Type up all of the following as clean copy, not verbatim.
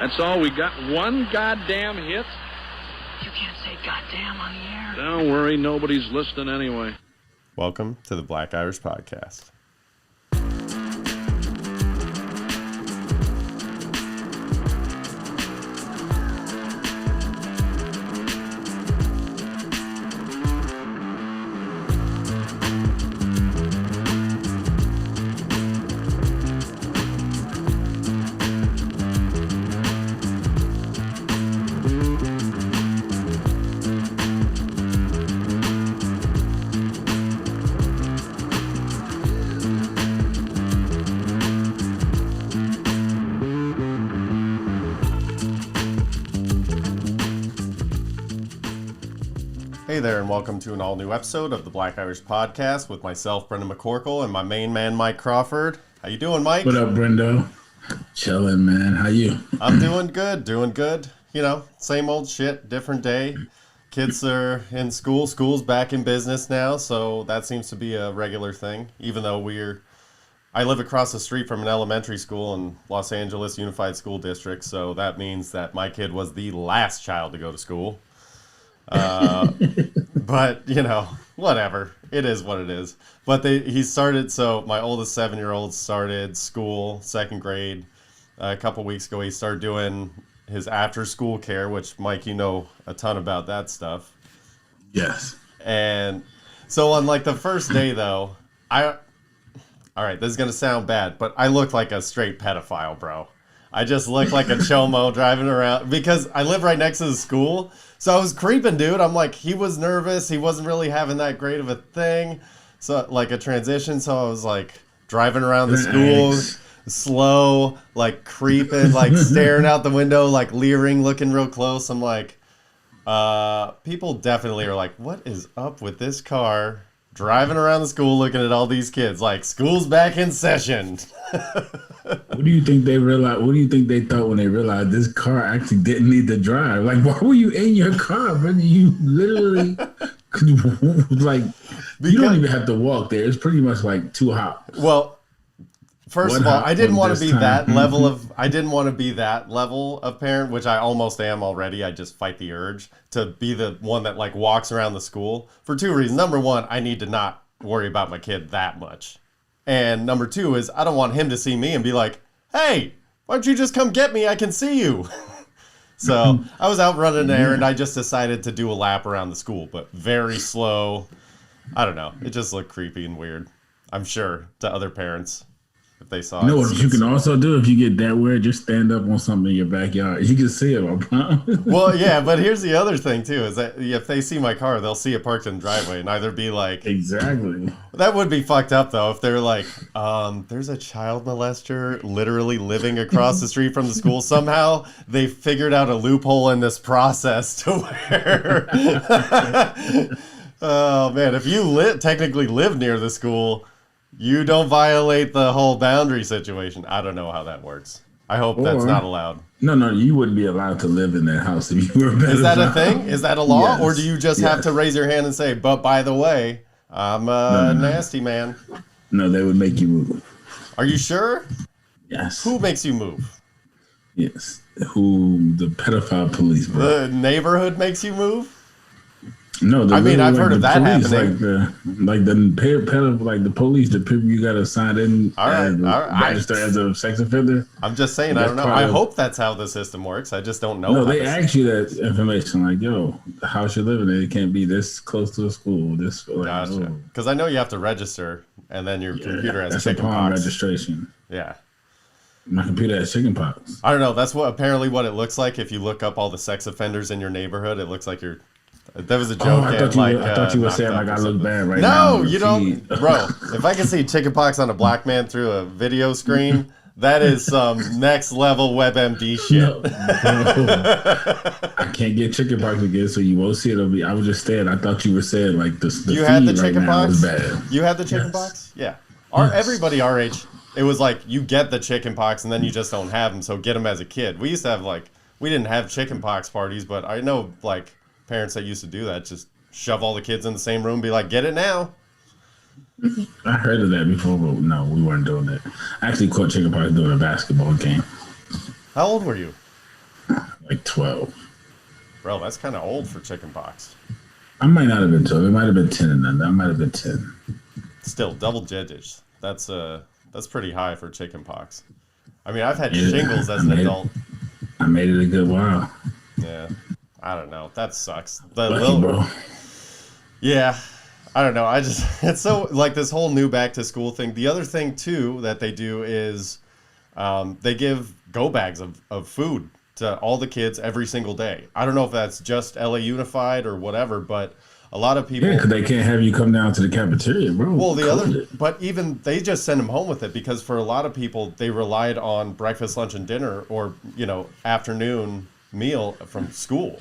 That's all. We got one goddamn hit. You can't say goddamn on the air. Don't worry, nobody's listening anyway. Welcome to the Black Irish Podcast. Hey there, and welcome to an all-new episode of the Black Irish Podcast with myself, Brendan McCorkle, and my main man, Mike Crawford. How you doing, Mike? What up, Brendo? Chilling, man. How you? I'm doing good. You know, same old shit, different day. Kids are in school. School's back in business now, so that seems to be a regular thing, even though I live across the street from an elementary school in Los Angeles Unified School District, so that means that my kid was the last child to go to school. But you know, whatever, it is what it is. But so my oldest 7-year-old started school, second grade, a couple weeks ago. He started doing his after school care, which, Mike, you know a ton about that stuff. Yes. And so on like the first day though, all right, this is gonna sound bad, but I looked like a straight pedophile, bro. I just looked like a chomo driving around because I live right next to the school. So I was creeping, dude. I'm like, he was nervous. He wasn't really having that great of a thing. So like a transition. So I was like driving around the school, slow, like creeping, like staring out the window, like leering, looking real close. I'm like, people definitely are like, what is up with this car driving around the school looking at all these kids? Like, school's back in session. What do you think they realized? What do you think they thought when they realized this car actually didn't need to drive? Like, why were you in your car, brother? You literally like you don't even have to walk there. It's pretty much like 2 hops. Well, first of all, I didn't want to be that level of. I didn't want to be that level of parent, which I almost am already. I just fight the urge to be the one that like walks around the school for 2 reasons. Number one, I need to not worry about my kid that much. And number 2 is I don't want him to see me and be like, hey, why don't you just come get me? I can see you. So I was out running an errand. I just decided to do a lap around the school, but very slow. I don't know. It just looked creepy and weird, I'm sure, to other parents if they saw it. You know what you can also do if you get that weird? Just stand up on something in your backyard. You can see it, I promise. Well, yeah, but here's the other thing, too, is that if they see my car, they'll see it parked in the driveway and either be like... Exactly. That would be fucked up, though, if they're like, there's a child molester literally living across the street from the school. Somehow they figured out a loophole in this process to where... Oh, man, if you technically live near the school... You don't violate the whole boundary situation. I don't know how that works. I hope that's not allowed. No, you wouldn't be allowed to live in that house if you were a pedophile. Is that a thing? Is that a law? Yes. Or do you just have to raise your hand and say, but by the way, I'm a nasty man? No, they would make you move. Are you sure? Yes. Who makes you move? Yes. Who? The pedophile police, bro. The neighborhood makes you move? No, I mean, I've heard of that police, happening. Like the police, the people you got to sign in and register as a sex offender. I'm just saying, I don't know. I hope that's how the system works. I just don't know. No, they ask you that information, like, yo, the house you're living in, it can't be this close to a school. This, gotcha. Because I know you have to register, and then your computer has chickenpox. Registration. Yeah. My computer has chickenpox. I don't know. That's apparently what it looks like if you look up all the sex offenders in your neighborhood. It looks like you're... That was a joke. I thought you were saying like I look bad right now. No, you don't. Bro, if I can see chickenpox on a black man through a video screen, that is some next level WebMD shit. No. I can't get chickenpox again, so you won't see it. I was just saying, I thought you were saying like the you had the chickenpox? Right bad. You had the chickenpox? Yes. Yeah. Everybody our age, it was like you get the chickenpox and then you just don't have them, so get them as a kid. We used to have we didn't have chickenpox parties, but I know parents that used to do that, just shove all the kids in the same room, be like, get it now. I heard of that before, but no, we weren't doing that. I actually caught chickenpox doing a basketball game. How old were you? like 12. Bro, that's kind of old for chickenpox. I might not have been 12. It might have been 10 and then. I might have been 10. Still, double digits. That's pretty high for chickenpox. I mean, I've had shingles as an adult. I made it a good while. Yeah. I don't know. That sucks. Bro. Yeah. I don't know. It's so, like, this whole new back to school thing. The other thing, too, that they do is they give go bags of food to all the kids every single day. I don't know if that's just LA Unified or whatever, but a lot of people... Yeah, because they can't have you come down to the cafeteria, bro. Well, but even they just send them home with it because for a lot of people, they relied on breakfast, lunch, and dinner or, afternoon meal from school.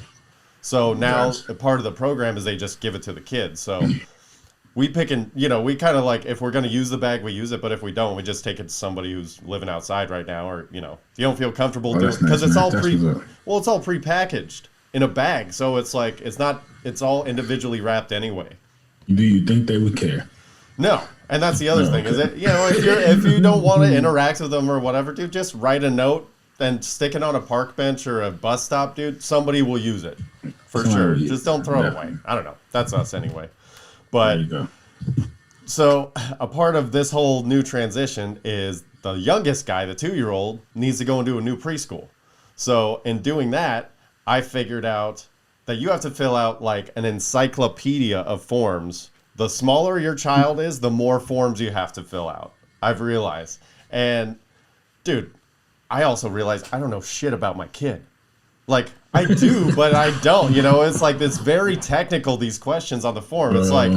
So now part of the program is they just give it to the kids. So we pick and, we kind of like, if we're going to use the bag, we use it. But if we don't, we just take it to somebody who's living outside right now. Or, if you don't feel comfortable doing it. Because it's all it's all prepackaged in a bag. So it's like, it's all individually wrapped anyway. Do you think they would care? No. And that's the other thing is that, if you don't want to interact with them or whatever, dude, just write a note and stick it on a park bench or a bus stop, dude. Somebody will use it for sure. Just don't throw it away. I don't know. That's us anyway. But there you go. So a part of this whole new transition is the youngest guy, the 2-year-old, needs to go and do a new preschool. So in doing that, I figured out that you have to fill out like an encyclopedia of forms. The smaller your child is, the more forms you have to fill out. I've realized. And dude, I also realized I don't know shit about my kid. Like, I do, but I don't. It's like it's very technical, these questions on the form. It's like,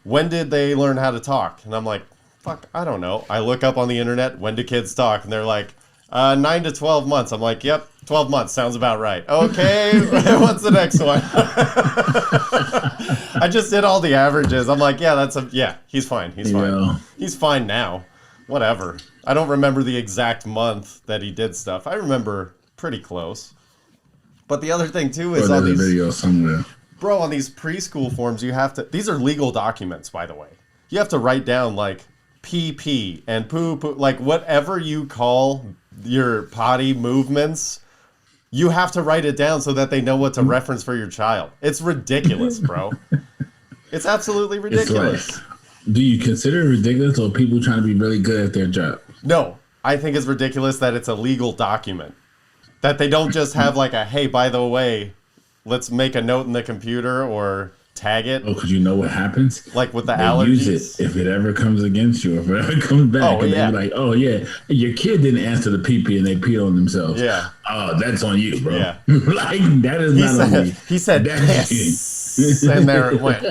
when did they learn how to talk? And I'm like, fuck, I don't know. I look up on the internet, when do kids talk? And they're like, 9 to 12 months. I'm like, yep, 12 months. Sounds about right. Okay, what's the next one? I just did all the averages. I'm like, yeah, he's fine. He's fine. He's fine now. Whatever. I don't remember the exact month that he did stuff. I remember pretty close. But the other thing too is on these video somewhere. Bro, on these preschool forms, you have to. These are legal documents, by the way. You have to write down like pee and poo, like whatever you call your potty movements. You have to write it down so that they know what to reference for your child. It's ridiculous, bro. It's absolutely ridiculous. It's like, do you consider it ridiculous or people trying to be really good at their job? No, I think it's ridiculous that it's a legal document. That they don't just have like a, hey, by the way, let's make a note in the computer or tag it. Oh, because you know what happens? Like with the allergies. Use it if it ever comes against you, if it ever comes back. And they're like, oh, yeah, your kid didn't answer the pee-pee and they peed on themselves. Yeah. Oh, that's on you, bro. Yeah. Like, that is not on me. He said, yes. And there it went.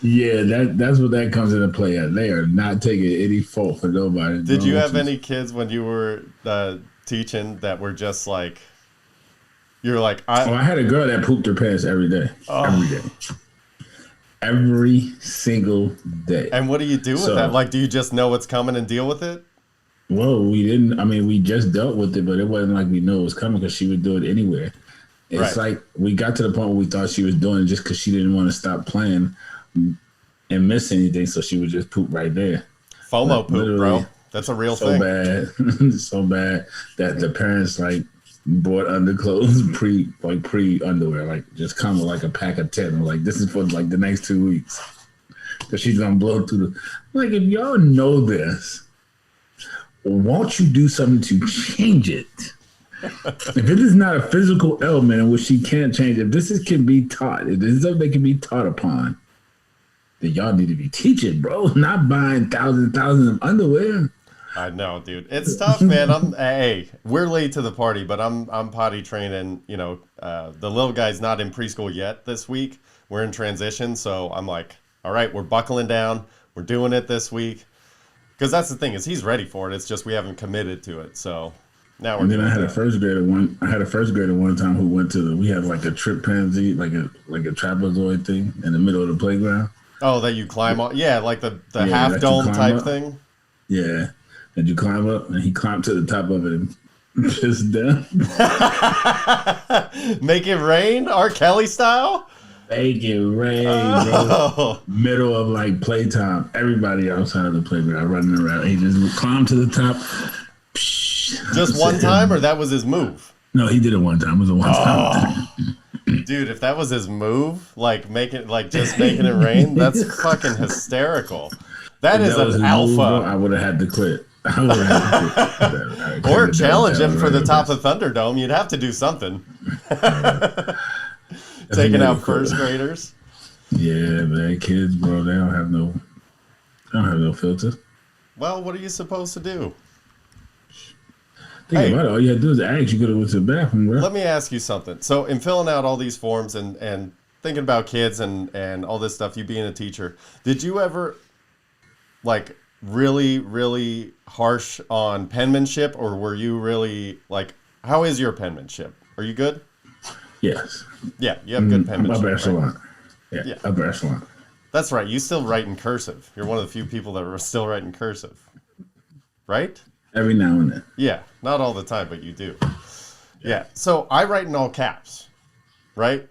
Yeah, that's what that comes into play at. They are not taking any fault for nobody. Did you have any kids when you were teaching that were just like, you're like, I had a girl that pooped her pants every day. Every day. Every single day. And what do you do with that? Like, do you just know what's coming and deal with it? Well, we didn't. I mean, we just dealt with it, but it wasn't like we knew it was coming because she would do it anywhere. It's like we got to the point where we thought she was doing it just because she didn't want to stop playing and miss anything, so she would just poop right there. FOMO poop, bro. That's a real thing. So bad that the parents like bought underclothes pre underwear, like just come with like a pack of 10. Like, this is for like the next 2 weeks because she's gonna blow through the. Like, if y'all know this, won't you do something to change it? If it is not a physical element in which she can't change, if this can be taught, if this is something that can be taught upon, then y'all need to be teaching, bro. Not buying thousands of underwear. I know, dude. It's tough, man. Hey, we're late to the party, but I'm potty training. The little guy's not in preschool yet this week. We're in transition, so I'm like, all right, we're buckling down. We're doing it this week. Because that's the thing, is he's ready for it. It's just we haven't committed to it, so... Now we're. And then I had a first grader one time who went to we have like a chimpanzee, like a trapezoid thing in the middle of the playground. Oh, that you climb on? Yeah, like the half dome type thing. Yeah, and you climb up, and he climbed to the top of it and pissed down. Make it rain, R. Kelly style. Make it rain, bro. Middle of like playtime, everybody outside of the playground running around. He just climbed to the top. Just one time, or that was his move? No, he did it one time. It was a one-time thing. Dude, if that was his move, like just making it rain, that's fucking hysterical. That is an alpha. Move, I would have had to quit. Or challenge him for the top of Thunderdome. You'd have to do something. Taking out first graders. Yeah, man, kids, bro, they don't have no filter. Well, what are you supposed to do? Think about it. All you had to do is ask. You could have went to the bathroom, bro. Let me ask you something. So, in filling out all these forms and thinking about kids and all this stuff, you being a teacher, did you ever, like, really, really harsh on penmanship, or were you really, like, how is your penmanship? Are you good? Yes. Yeah, you have good penmanship. I'm upper echelon. Right? Yeah, upper echelon. That's right. You still write in cursive. You're one of the few people that are still writing cursive. Right? Every now and then. Yeah. Not all the time, but you do. Yeah. So I write in all caps. Right?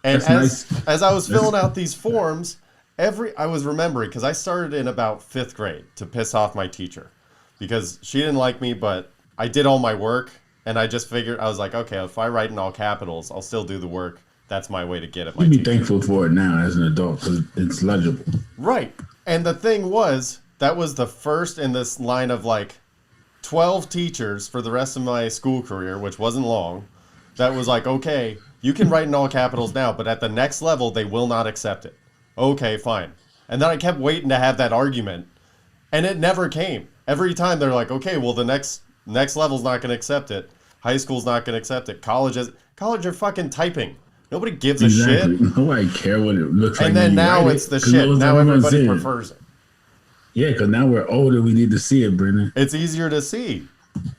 And as I was filling out these forms, I was remembering, because I started in about 5th grade to piss off my teacher. Because she didn't like me, but I did all my work. And I just figured, I was like, okay, if I write in all capitals, I'll still do the work. That's my way to get at my teacher. You'd be thankful for it now as an adult because it's legible. Right. And the thing was, that was the first in this line of like 12 teachers for the rest of my school career, which wasn't long, that was like, okay, you can write in all capitals now, but at the next level, they will not accept it. Okay, fine. And then I kept waiting to have that argument, and it never came. Every time they're like, okay, well, the next level's not going to accept it. High school's not going to accept it. College are fucking typing. Nobody gives a shit. Nobody care what it looks like. And then now it's the shit. Now everybody prefers it. Yeah, because now we're older. We need to see it, Brendan. It's easier to see.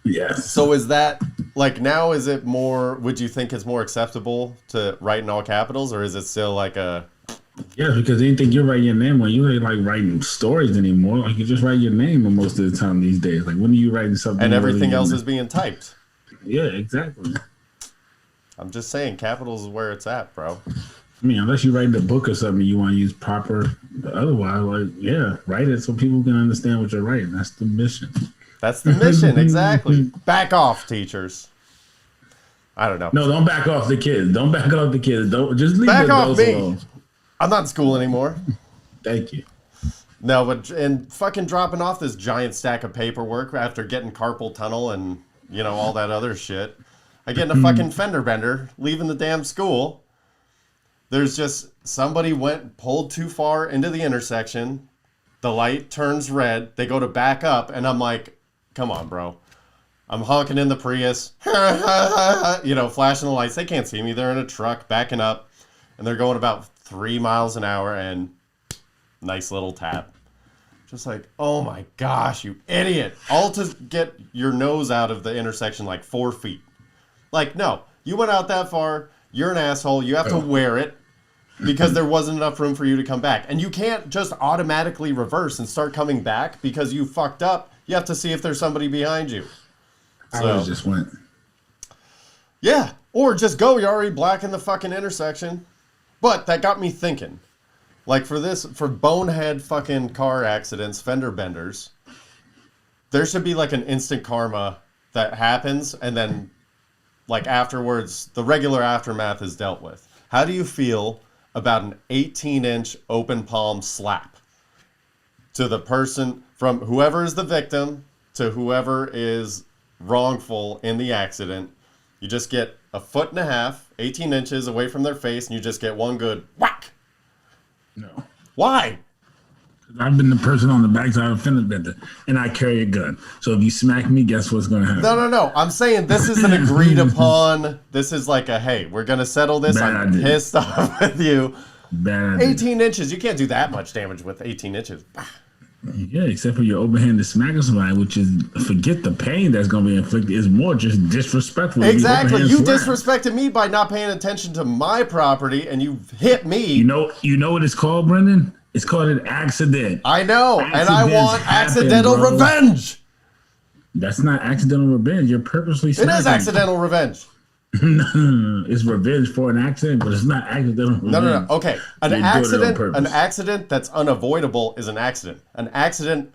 Yes. So is that, like, now is it more, would you think it's more acceptable to write in all capitals, or is it still like a... Yeah, because they think you're writing your name when you ain't like writing stories anymore. Like, you just write your name most of the time these days. Like, when are you writing something? And everything else is being typed. Yeah, exactly. I'm just saying, capitals is where it's at, bro. I mean, unless you write a book or something, you want to use proper. Otherwise, like, yeah, write it so people can understand what you're writing. That's the mission. That's the mission, exactly. Back off, teachers. I don't know. No, don't back off the kids. Don't back off the kids. Don't just leave back the off me. Alone. I'm not in school anymore. Thank you. No, but and fucking dropping off this giant stack of paperwork after getting carpal tunnel and all that other shit. I get in a fucking fender bender, leaving the damn school. There's just somebody pulled too far into the intersection. The light turns red. They go to back up, and I'm like, come on, bro. I'm honking in the Prius, flashing the lights. They can't see me. They're in a truck backing up, and they're going about 3 miles an hour, and nice little tap. Just like, oh my gosh, you idiot. All to get your nose out of the intersection like 4 feet. Like, no, you went out that far. You're an asshole. You have to wear it because there wasn't enough room for you to come back. And you can't just automatically reverse and start coming back because you fucked up. You have to see if there's somebody behind you. I just went. Yeah, or just go. You're already blocking the fucking intersection. But that got me thinking. Like, for bonehead fucking car accidents, fender benders, there should be like an instant karma that happens, and then like afterwards, the regular aftermath is dealt with. How do you feel about an 18-inch open palm slap to the person, from whoever is the victim to whoever is wrongful in the accident? You just get 1.5 feet, 18 inches away from their face, and you just get one good whack. No. Why? I've been the person on the backside of a fender bender, and I carry a gun. So if you smack me, guess what's going to happen? No. I'm saying this is an agreed upon. This is like a, hey, we're going to settle this. I'm pissed off with you. Bad 18 inches. You can't do that much damage with 18 inches. Yeah, except for your overhanded smacking somebody, which is, forget the pain that's going to be inflicted. It's more just disrespectful. Exactly. You disrespected me by not paying attention to my property, and you hit me. You know what it's called, Brendan? It's called an accident. I know, and I want accidental revenge. That's not accidental revenge. You're purposely smacking. It is accidental revenge. No, it's revenge for an accident, but it's not accidental revenge. No. Okay, an accident that's unavoidable is an accident. An accident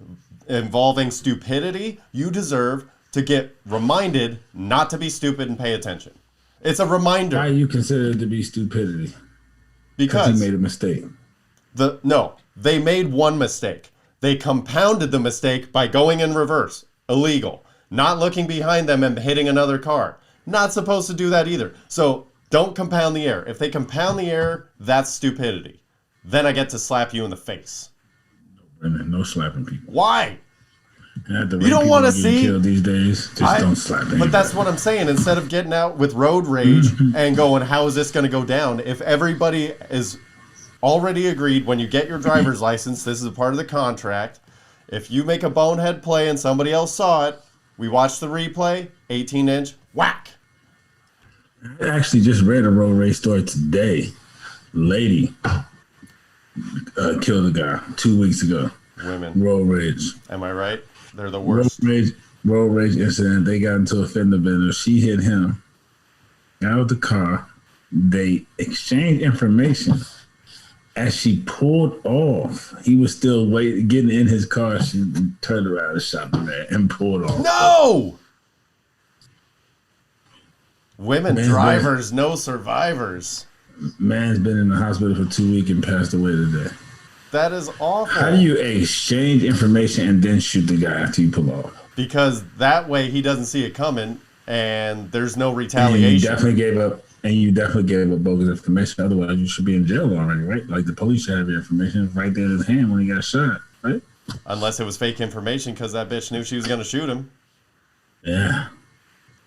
involving stupidity, you deserve to get reminded not to be stupid and pay attention. It's a reminder. Why you consider it to be stupidity? Because he made a mistake. They made one mistake. They compounded the mistake by going in reverse. Illegal. Not looking behind them and hitting another car. Not supposed to do that either. So don't compound the error. If they compound the error, that's stupidity. Then I get to slap you in the face. No slapping people. Why? You don't want to see killed these days. Just don't slap anybody. But that's what I'm saying. Instead of getting out with road rage and going, how is this going to go down? If everybody is already agreed when you get your driver's license, this is a part of the contract. If you make a bonehead play and somebody else saw it, we watch the replay, 18-inch, whack. I actually just read a road rage story today. Lady killed a guy 2 weeks ago. Women. Road rage. Am I right? They're the worst. Road rage incident. They got into a fender bender. She hit him. Got out of the car. They exchanged information. As she pulled off, he was still getting in his car. She turned around and shot him there and pulled off. No! Women drivers, no survivors. Man's been in the hospital for 2 weeks and passed away today. That is awful. How do you exchange information and then shoot the guy after you pull off? Because that way he doesn't see it coming and there's no retaliation. And you definitely gave up bogus information. Otherwise, you should be in jail already, right? Like the police should have your information right there in his hand when he got shot, right? Unless it was fake information because that bitch knew she was going to shoot him. Yeah.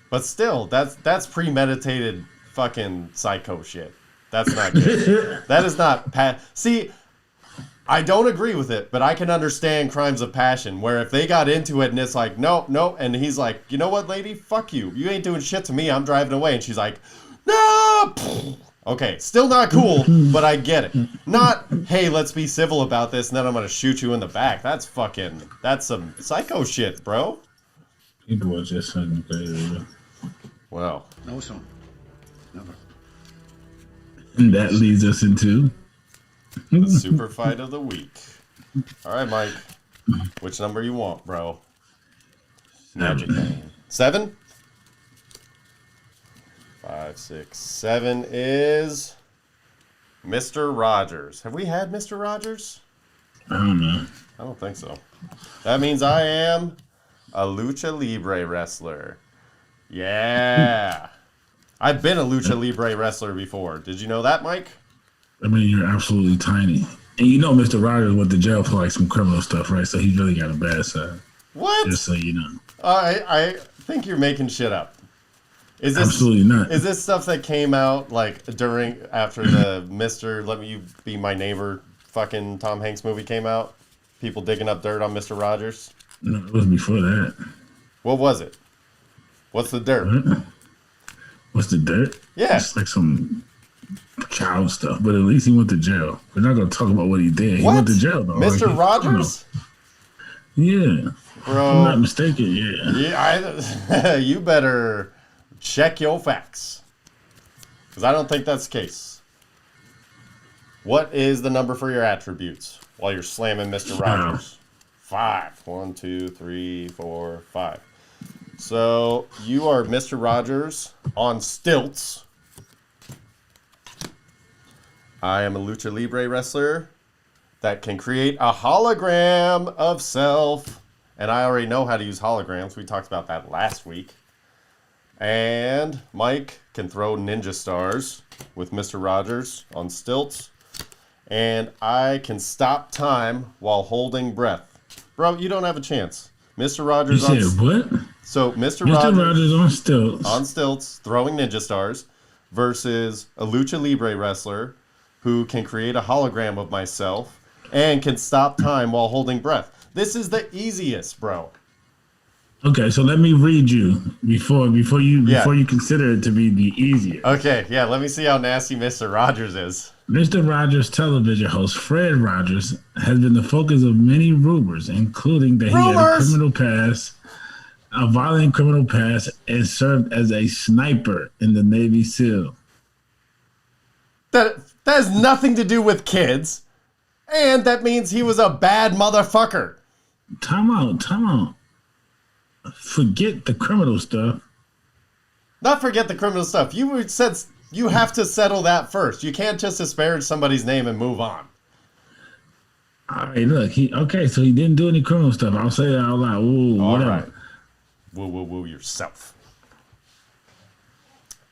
But still, that's premeditated fucking psycho shit. That's not good. That is not... See, I don't agree with it, but I can understand crimes of passion where if they got into it and it's like, no, and he's like, you know what, lady? Fuck you. You ain't doing shit to me. I'm driving away. And she's like, no! Okay, still not cool, but I get it. Not, hey, let's be civil about this and then I'm going to shoot you in the back. That's some psycho shit, bro. People are just fucking crazy. Well. No, son. Never. And that leads us into... the super fight of the week. All right, Mike. Which number you want, bro? Magic. 7? 5, 6, 7 is Mr. Rodgers. Have we had Mr. Rodgers? I don't know. I don't think so. That means I am a Lucha Libre wrestler. Yeah. I've been a Lucha Libre wrestler before. Did you know that, Mike? I mean, you're absolutely tiny. And you know Mr. Rodgers went to jail for like some criminal stuff, right? So he's really got a bad side. What? Just so you know. I think you're making shit up. Is this, absolutely not. Is this stuff that came out like after the Mr. Let Me Be My Neighbor fucking Tom Hanks movie came out? People digging up dirt on Mr. Rodgers? No, it was before that. What was it? What's the dirt? What? What's the dirt? Yeah. It's like some child stuff, but at least he went to jail. We're not going to talk about what he did. What? He went to jail, though. Mr. Like, Rodgers? Yeah. Bro. I'm not mistaken, yeah. You better check your facts. Because I don't think that's the case. What is the number for your attributes while you're slamming Mr. Rodgers? 5. 1, 2, 3, 4, 5. So you are Mr. Rodgers on stilts. I am a Lucha Libre wrestler that can create a hologram of self. And I already know how to use holograms. We talked about that last week. And Mike can throw ninja stars with Mr. Rodgers on stilts. And I can stop time while holding breath. Bro, you don't have a chance. Mr. Rodgers on stilts. What? So Mr. Rodgers on stilts. On stilts, throwing ninja stars versus a Lucha Libre wrestler who can create a hologram of myself and can stop time while holding breath. This is the easiest, bro. Okay, so let me read you before you consider it to be the easiest. Okay, yeah, let me see how nasty Mr. Rodgers is. Mr. Rodgers' television host, Fred Rodgers, has been the focus of many rumors, including that he had a violent criminal past, and served as a sniper in the Navy SEAL. That has nothing to do with kids, and that means he was a bad motherfucker. Time out. Forget the criminal stuff. Not forget the criminal stuff. You said you have to settle that first. You can't just disparage somebody's name and move on. All right, look. So he didn't do any criminal stuff. I'll say that out loud. Ooh, All whatever. right. Woo yourself.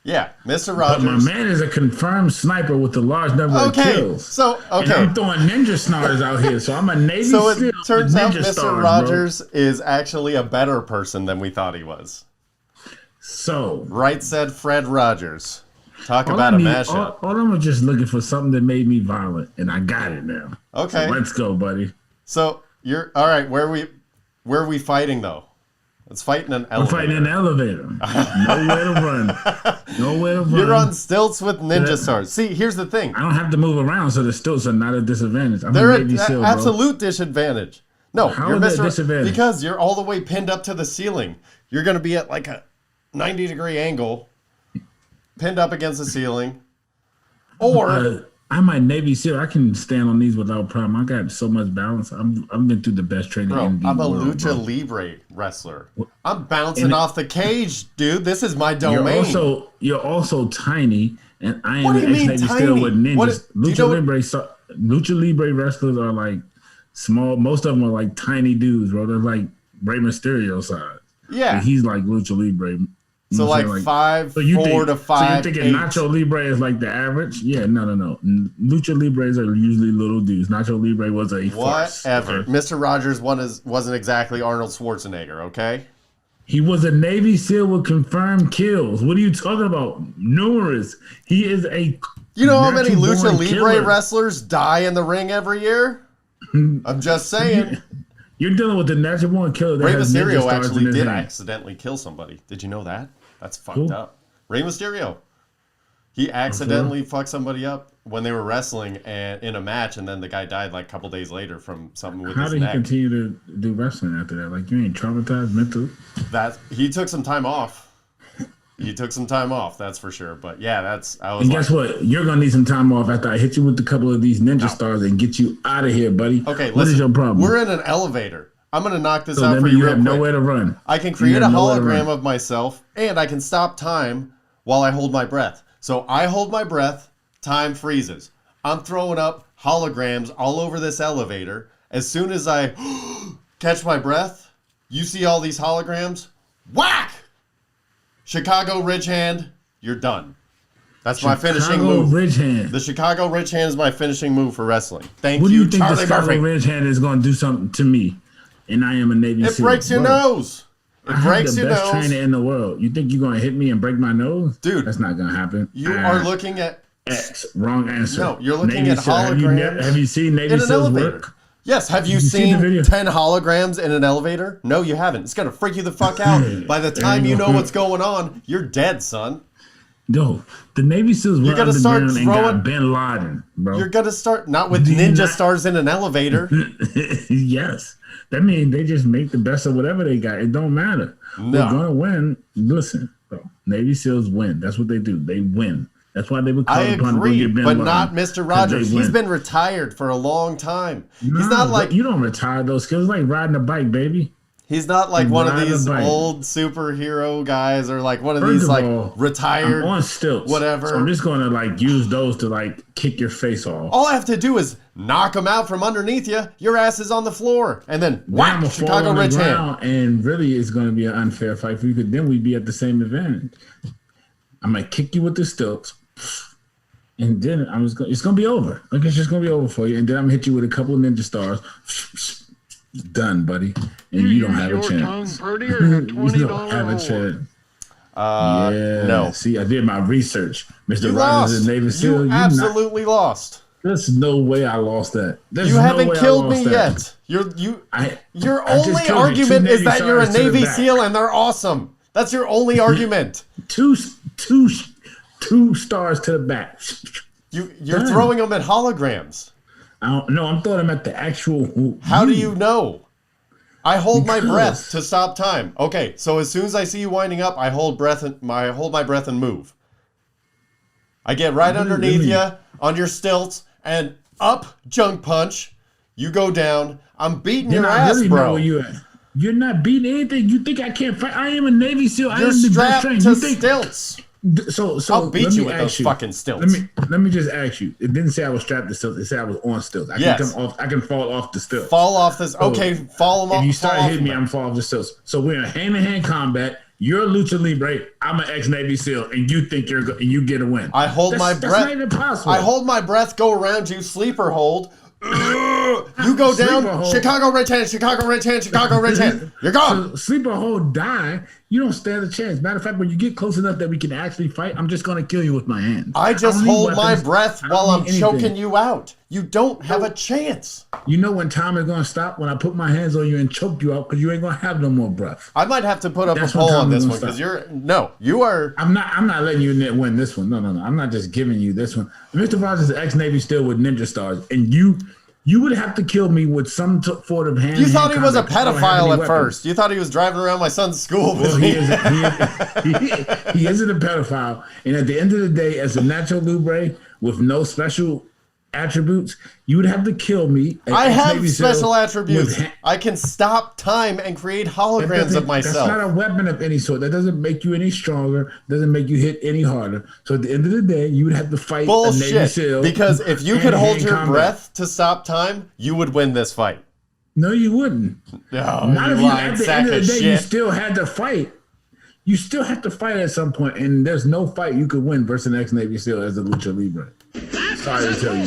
Yeah, Mr. But Rodgers. my man is a confirmed sniper with a large number of kills. So, And I'm throwing ninja stars out here, so I'm a Navy So SEAL. it turns out Ninja Mr. stars, Rodgers is actually a better person than we thought he was. So Right said Fred Rodgers. Talk all about I a need- mashup. all I'm just looking for something that made me violent, and I got it now. Okay. So let's go, buddy. So you're all right. Where are we fighting though? Let's fight in an I'm elevator. fighting in an elevator. Nowhere to run. Nowhere to run. You're on stilts with ninja stars. See, here's the thing. I don't have to move around, so the stilts are not a disadvantage. I'm They're a an Navy SEAL, bro. absolute disadvantage. No, How you're is that Mr. disadvantage? Because you're all the way pinned up to the ceiling. You're going to be at like a 90-degree angle, pinned up against the ceiling. Or I'm a Navy SEAL. I can stand on these without problem. I got so much balance. I've been through the best training bro, in the I'm a world, Lucha bro. Libre wrestler. I'm bouncing off the cage, dude. This is my domain. You're also tiny, and I What am do an you mean ex-Navy tiny? SEAL with ninjas. What is- do you know what- Lucha Libre wrestlers are like small. Most of them are like tiny dudes, bro. They're like Rey Mysterio size. Yeah. And he's like Lucha Libre. You So know what I'm like saying? 5'4" to 5'8". So you're thinking Nacho Libre is like the average? Yeah, no. Lucha Libres are usually little dudes. Nacho Libre was a farce. Whatever. Okay? Mr. Rogers wasn't exactly Arnold Schwarzenegger, okay? He was a Navy SEAL with confirmed kills. What are you talking about? Numerous. He is a You know how many natural-born Lucha Libre killer. wrestlers die in the ring every year? I'm just saying. You're dealing with the natural born killer that Rey has ninja Mysterio stars actually in his did hand. accidentally kill somebody. Did you know that? That's fucked Who? up. Rey Mysterio. He accidentally fucked somebody up when they were wrestling and in a match, and then the guy died like a couple days later from something with How his did he neck. continue to do wrestling after that? Like, you ain't traumatized mental? That he took some time off. He took some time off, that's for sure. But yeah, I was And like, guess what? You're going to need some time off after I hit you with a couple of these ninja stars and get you out of here, buddy. okay, What is listen, your problem? we're in an elevator. I'm gonna knock this so out that for means you you real have quick. nowhere to run. I can create a have nowhere to hologram run. of myself, and I can stop time while I hold my breath. So I hold my breath, time freezes. I'm throwing up holograms all over this elevator. As soon as I catch my breath, you see all these holograms? Whack! Chicago Ridge Hand, you're done. That's my finishing move. Ridge hand. The Chicago Ridge Hand is my finishing move for wrestling. Thank What do you, you think the Charlie Chicago Murphy. Ridge hand is going to do something to me? And I am a Navy It SEAL. breaks your Bro, nose. It I breaks have the your best nose. trainer in the world. You think you're going to hit me and break my nose? Dude, That's not going to happen. You are looking at X. Wrong answer. No, you're looking Navy at SEAL. holograms Have you seen Navy in an SEALs elevator. work? Yes, have you see the seen video? 10 holograms in an elevator? No, you haven't. It's going to freak you the fuck out. By the time you know what's going on, you're dead, son. No, the Navy SEAls were gotta start underground and throwing- got Bin Laden, bro. You're going to start not with Do you ninja not- stars in an elevator. Yes. That means they just make the best of whatever they got. It don't matter. No. We're going to win. Listen, bro. Navy SEAls win. That's what they do. They win. That's why they would call I upon to go agree, get Bin but Laden, not Mr. 'cause they Rogers. He's win. been retired for a long time. He's Nah, not bro, like you don't retire those skills. It's like riding a bike, baby. he's not like one of Ride a these bike. old superhero guys or like one of First these of like all, retired I'm on stilts. whatever. So I'm just going to like use those to like kick your face off. All I have to do is knock him out from underneath you. Your ass is on the floor, and then Then whack, I'ma fall Chicago on the Ridge Hand. ground, and really it's going to be an unfair fight for you because then we'd be at the same advantage. I'm going to kick you with the stilts, and then it's going to be over. Like, it's just going to be over for you, and then I'm going to hit you with a couple of ninja stars. Done, buddy. And you don't have a chance. Tongue pretty or your You $20 don't have a hole? chance. Yeah. No. See, I did my research. Mr. You Rogers lost. is Navy SEAL. You absolutely lost. There's no way I lost that. There's You no haven't way I killed lost me that. yet. I Your just only killed you. argument Two is that Navy you're a stars to the Navy back. SEAL and they're awesome. That's your only argument. two stars to the back. You're Done. throwing them at holograms. No, I'm throwing them at the actual. How do you know? I hold my Because- breath to stop time. Okay, so as soon as I see you winding up, I hold my breath and move. I get right underneath you on your stilts and up, junk punch. You go down. I'm beating Then your I ass, really know bro. where you at. You're not beating anything. You think I can't fight? I am a Navy SEAL. I You're am the best strapped trained. to You think stilts. so? I'll beat let you me with ask those you, fucking stilts. Let me just ask you. It didn't say I was strapped to stilts. It said I was on stilts. I Yes. can come off. I can fall off the stilts. Fall off this. Okay, fall off. If you start fall hitting off me, I'm fall off the stilts. So we're in hand-to-hand combat. You're a Lucha Libre. I'm an ex-Navy SEAL, and you think you get a win. I hold my breath. That's not even possible. I hold my breath. Go around you. Sleeper hold. You go down. Hold. Chicago Red Hand. Chicago Red Hand. Chicago Red Hand. You're gone. So sleeper hold, die. You don't stand a chance. Matter of fact, when you get close enough that we can actually fight, I'm just going to kill you with my hands. I just don't need hold my weapons. breath I while don't I'm need choking anything. you out. You don't have a chance. You know when time is going to stop? When I put my hands on you and choke you out because you ain't going to have no more breath. I might have to put up That's a when poll time on is this gonna one stop. because you are. I'm not letting you win this one. No. I'm not just giving you this one. Mr. Rogers is ex-Navy SEAL with ninja stars, and you would have to kill me with some sort of hand. You thought he was a pedophile at first. You thought he was driving around my son's school with me. He isn't a pedophile. And at the end of the day, as a natural Libre with no special attributes, you would have to kill me. I have special attributes. I can stop time and create holograms of myself. That's not a weapon of any sort. That doesn't make you any stronger. Doesn't make you hit any harder. So at the end of the day, you would have to fight a Navy SEAL. Because if you could hold your breath to stop time, you would win this fight. No, you wouldn't. No, not if you at the end of the day shit. you still had to fight. You still have to fight at some point, and there's no fight you could win versus an ex-Navy SEAL as a Lucha Libre. Sorry to tell you,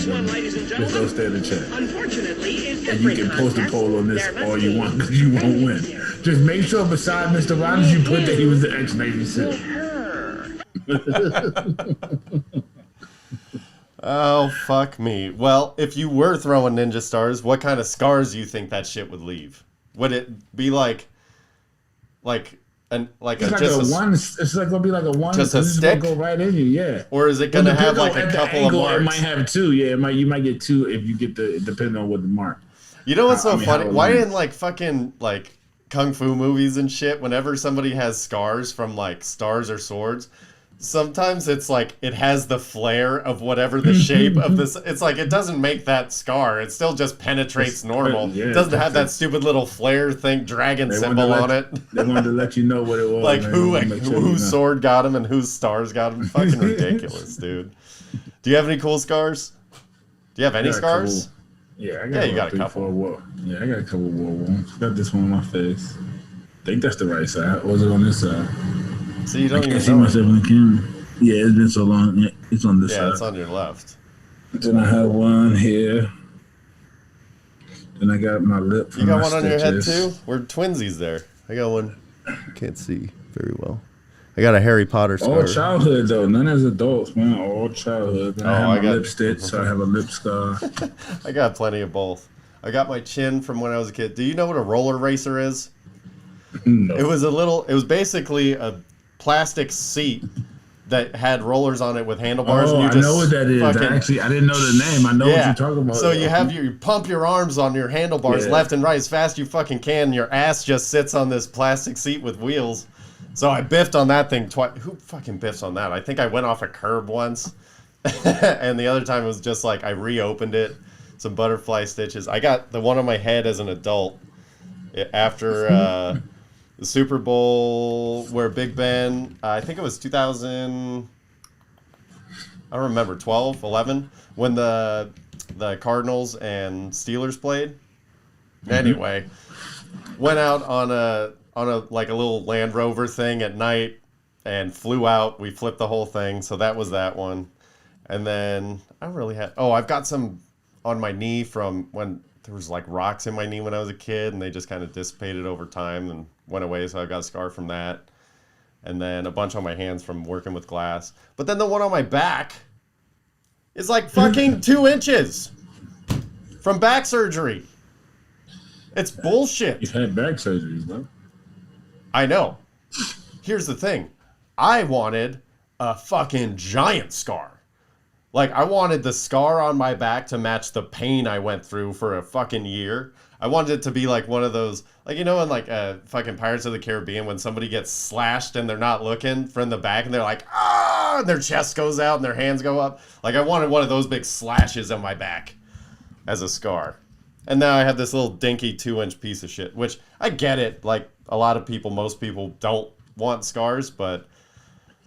just don't stand in chat. Unfortunately, in And you can post a poll on this all you want because you won't win. Just make sure beside Mr. Rodgers you put that he was the ex-Navy SEAL. Oh, fuck me. Well, if you were throwing ninja stars, what kind of scars do you think that shit would leave? Would it be like it's like gonna be like a one. Just a stick? Go right in you, yeah. Or is it gonna have like a couple of marks? It might have two, yeah. You might get two if you get depending on what the mark. You know what's so funny? Why in like fucking like kung fu movies and shit, whenever somebody has scars from like stars or swords, sometimes it's like it has the flare of whatever the shape of this. It's like it doesn't make that scar. It still just penetrates normal. Yeah, it doesn't have that stupid little flare thing, dragon symbol on it. They wanted to let you know what it was. Like whose sword got him and whose stars got him. Fucking ridiculous, dude. Do you have any cool scars? Do you have any scars? Yeah, I got, you got a couple. I got a couple war wounds. Got this one on my face. I think that's the right side. Or was it on this side? So you don't even see myself in the camera. Yeah, it's been so long. Yeah, it's on this side. Yeah, it's on your left. Then I have one here. Then I got my lip. You got one on your head too? We're twinsies there. I got one. You can't see very well. I got a Harry Potter scar. All childhood though, none as adults, man. All childhood. Then I have my lip stitch, so I have a lip scar. I got plenty of both. I got my chin from when I was a kid. Do you know what a roller racer is? No. It was basically a plastic seat that had rollers on it with handlebars. Oh, and you I know what that is. I didn't know the name. I know what you're talking about. So you pump your arms on your handlebars left and right as fast as you fucking can. And your ass just sits on this plastic seat with wheels. So I biffed on that thing twice. Who fucking biffs on that? I think I went off a curb once. And the other time it was just like I reopened it. Some butterfly stitches. I got the one on my head as an adult after the Super Bowl where Big Ben, I think it was 2000, I don't remember, 12, 11, when the Cardinals and Steelers played. Mm-hmm. Anyway, went out on a like a little Land Rover thing at night and flew out. We flipped the whole thing, so that was that one. And then I really had, I've got some on my knee from when there was like rocks in my knee when I was a kid, and they just kind of dissipated over time and went away, so I got a scar from that. And then a bunch on my hands from working with glass. But then the one on my back is like fucking 2 inches from back surgery. It's bullshit. You've had back surgery, bro. I know. Here's the thing. I wanted a fucking giant scar. Like, I wanted the scar on my back to match the pain I went through for a fucking year. I wanted it to be like one of those, like, you know, in like fucking Pirates of the Caribbean when somebody gets slashed and they're not looking from the back and they're like, ah, and their chest goes out and their hands go up. Like, I wanted one of those big slashes on my back as a scar. And now I have this little dinky 2-inch piece of shit, which I get it. Like, a lot of people, most people don't want scars, but...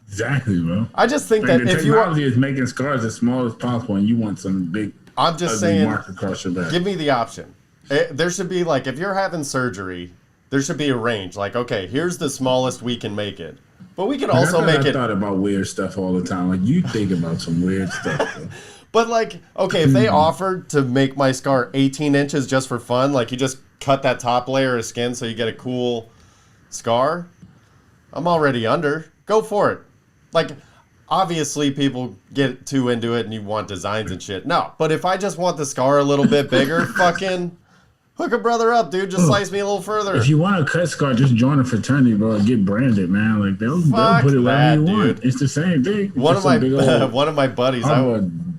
Exactly, bro. I just think like that the if you... technology is making scars as small as possible, and you want some big... I'm just saying, mark across your back. Give me the option. There should be, like, if you're having surgery, there should be a range. Like, okay, here's the smallest we can make it. But we can also make it... I thought about weird stuff all the time. Like, you think about some weird stuff, bro. But, like, okay, if they offered to make my scar 18 inches just for fun, like, you just cut that top layer of skin so you get a cool scar, I'm already under. Go for it. Like, obviously people get too into it and you want designs and shit. No, but if I just want the scar a little bit bigger, fucking hook a brother up, dude. Just slice me a little further. If you want a cut scar, just join a fraternity, bro, and get branded, man. Like, they'll put it wherever you want. It's the same thing. One of my buddies,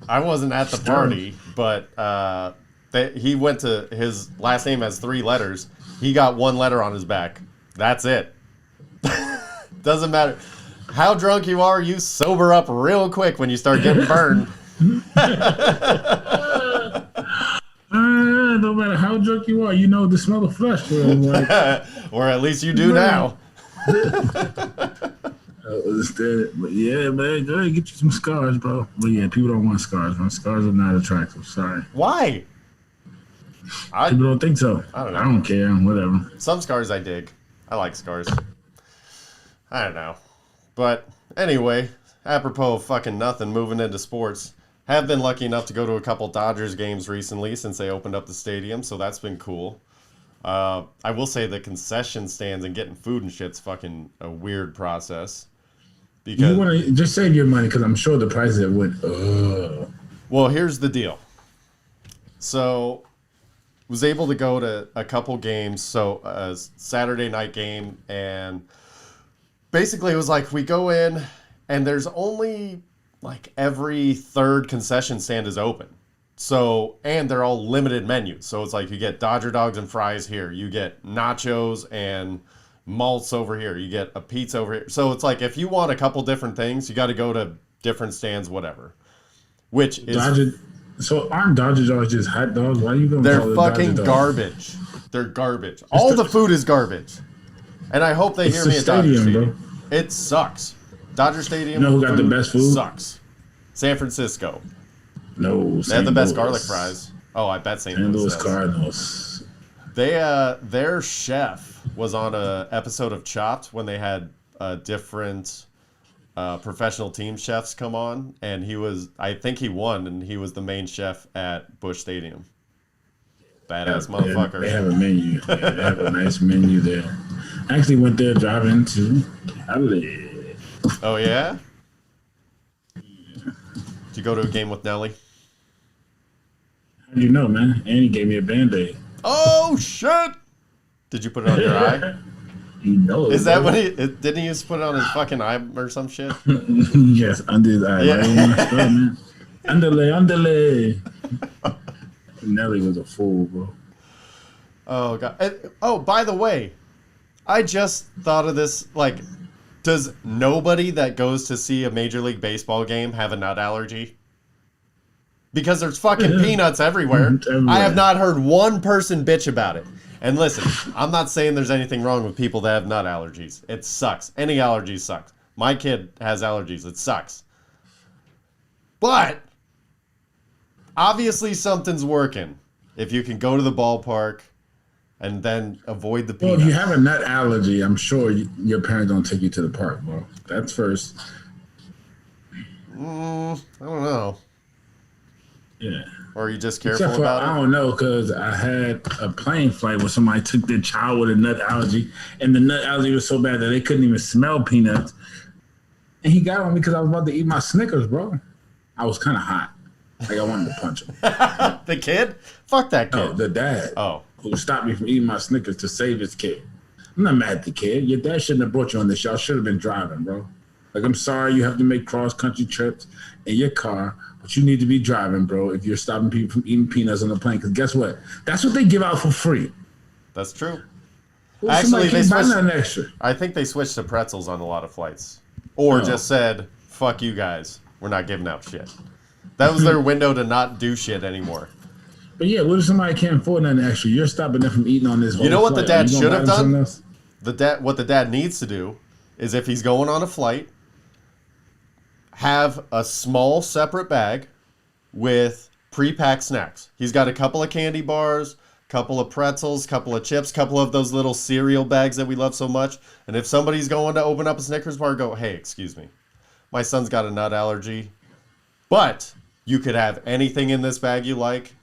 I wasn't at the party, but he went to, his last name has 3 letters. He got 1 letter on his back. That's it. Doesn't matter how drunk you are, you sober up real quick when you start getting burned. No matter how drunk you are, you know the smell of flesh, bro. Like, or at least you do now. But yeah, man, go ahead, get you some scars, bro. But yeah, people don't want scars, man. Scars are not attractive. Sorry. Why? People don't think so. I don't know. I don't care. Whatever. Some scars I dig. I like scars. I don't know. But anyway, apropos of fucking nothing, moving into sports. Have been lucky enough to go to a couple Dodgers games recently since they opened up the stadium, so that's been cool. I will say the concession stands and getting food and shit's fucking a weird process. Because you want to just save your money because I'm sure the prices have went. Well, here's the deal. So, was able to go to a couple games. So, a Saturday night game, and basically it was like we go in, and there's only like every third concession stand is open. So, and they're all limited menus. So it's like you get Dodger dogs and fries here. You get nachos and malts over here. You get a pizza over here. So it's like if you want a couple different things, you got to go to different stands, whatever. Which is... So aren't Dodger dogs just hot dogs? Why are you going to They're fucking garbage. They're garbage. All the food is garbage. And I hope they hear me at Dodger Stadium. Bro. It sucks. Dodger Stadium. You know who got the best food? Sucks. San Francisco. No, they have the best garlic fries. Oh, I bet St. Louis Cardinals. Their chef was on a episode of Chopped when they had different professional team chefs come on, and I think he won, and he was the main chef at Busch Stadium. Badass motherfucker. They have a menu. They have a nice menu there. I actually went there driving to Cali. Oh, yeah? Did you go to a game with Nelly? How do you know, man? Annie gave me a Band-Aid. Oh, shit! Did you put it on your eye? You know it. Is that what didn't he just put it on his fucking eye or some shit? Yes, under his eye. Yeah. Right on my stuff, man. Underlay. Nelly was a fool, bro. Oh, God. Oh, by the way, I just thought of this, like... Does nobody that goes to see a Major League Baseball game have a nut allergy? Because there's fucking peanuts everywhere. I have not heard one person bitch about it. And listen, I'm not saying there's anything wrong with people that have nut allergies. It sucks. Any allergies sucks. My kid has allergies. It sucks. But obviously something's working. If you can go to the ballpark and then avoid the peanuts. Well, if you have a nut allergy, I'm sure your parents don't take you to the park, bro. That's first. I don't know. Yeah. Or are you just careful about it? I don't know, because I had a plane flight where somebody took their child with a nut allergy, and the nut allergy was so bad that they couldn't even smell peanuts. And he got on me because I was about to eat my Snickers, bro. I was kind of hot. Like, I wanted to punch him. The kid? Fuck that kid. No, the dad. Oh. Who stopped me from eating my Snickers to save his kid. I'm not mad at the kid. Your dad shouldn't have brought you on this. Y'all should have been driving, bro. Like, I'm sorry you have to make cross-country trips in your car, but you need to be driving, bro, if you're stopping people from eating peanuts on the plane. Because guess what? That's what they give out for free. That's true. Well, actually, they switched. Extra. I think they switched to pretzels on a lot of flights. Or just said, fuck you guys. We're not giving out shit. That was their window to not do shit anymore. But yeah, what if somebody can't afford nothing extra? You're stopping them from eating on this whole You know what the flight. dad Are you gonna should buy have them something done? else? What the dad needs to do is if he's going on a flight, have a small separate bag with pre-packed snacks. He's got a couple of candy bars, couple of pretzels, couple of chips, couple of those little cereal bags that we love so much. And if somebody's going to open up a Snickers bar, go, hey, excuse me, my son's got a nut allergy, but you could have anything in this bag you like.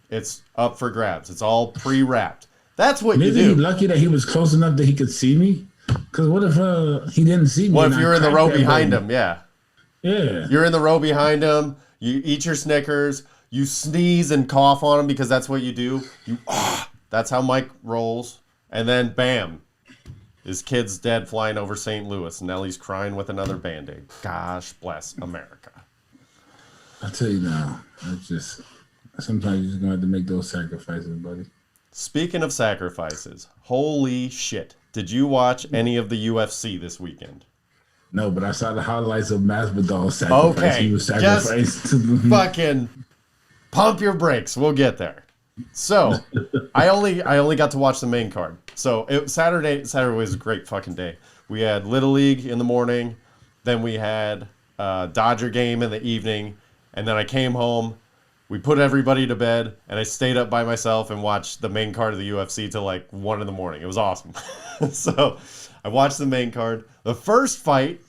It's up for grabs. It's all pre-wrapped. That's what Maybe you he do. lucky that he was close enough that he could see me. Because what if he didn't see me? What and if I you're in the cracked row that behind baby? him? Yeah. Yeah. You're in the row behind him. You eat your Snickers. You sneeze and cough on him because that's what you do. That's how Mike rolls. And then, bam, his kid's dead flying over St. Louis. And Nellie's crying with another Band-Aid. Gosh bless America. I tell you now, it's just sometimes you're just gonna have to make those sacrifices, buddy. Speaking of sacrifices, holy shit. Did you watch any of the UFC this weekend? No, but I saw the highlights of Masvidal's sacrifice. Okay, He was just sacrificed to the fucking pump your brakes. We'll get there. So, I only got to watch the main card. So, Saturday was a great fucking day. We had Little League in the morning, then we had Dodger game in the evening, and then I came home. We put everybody to bed, and I stayed up by myself and watched the main card of the UFC till like 1 in the morning. It was awesome. So, I watched the main card. The first fight,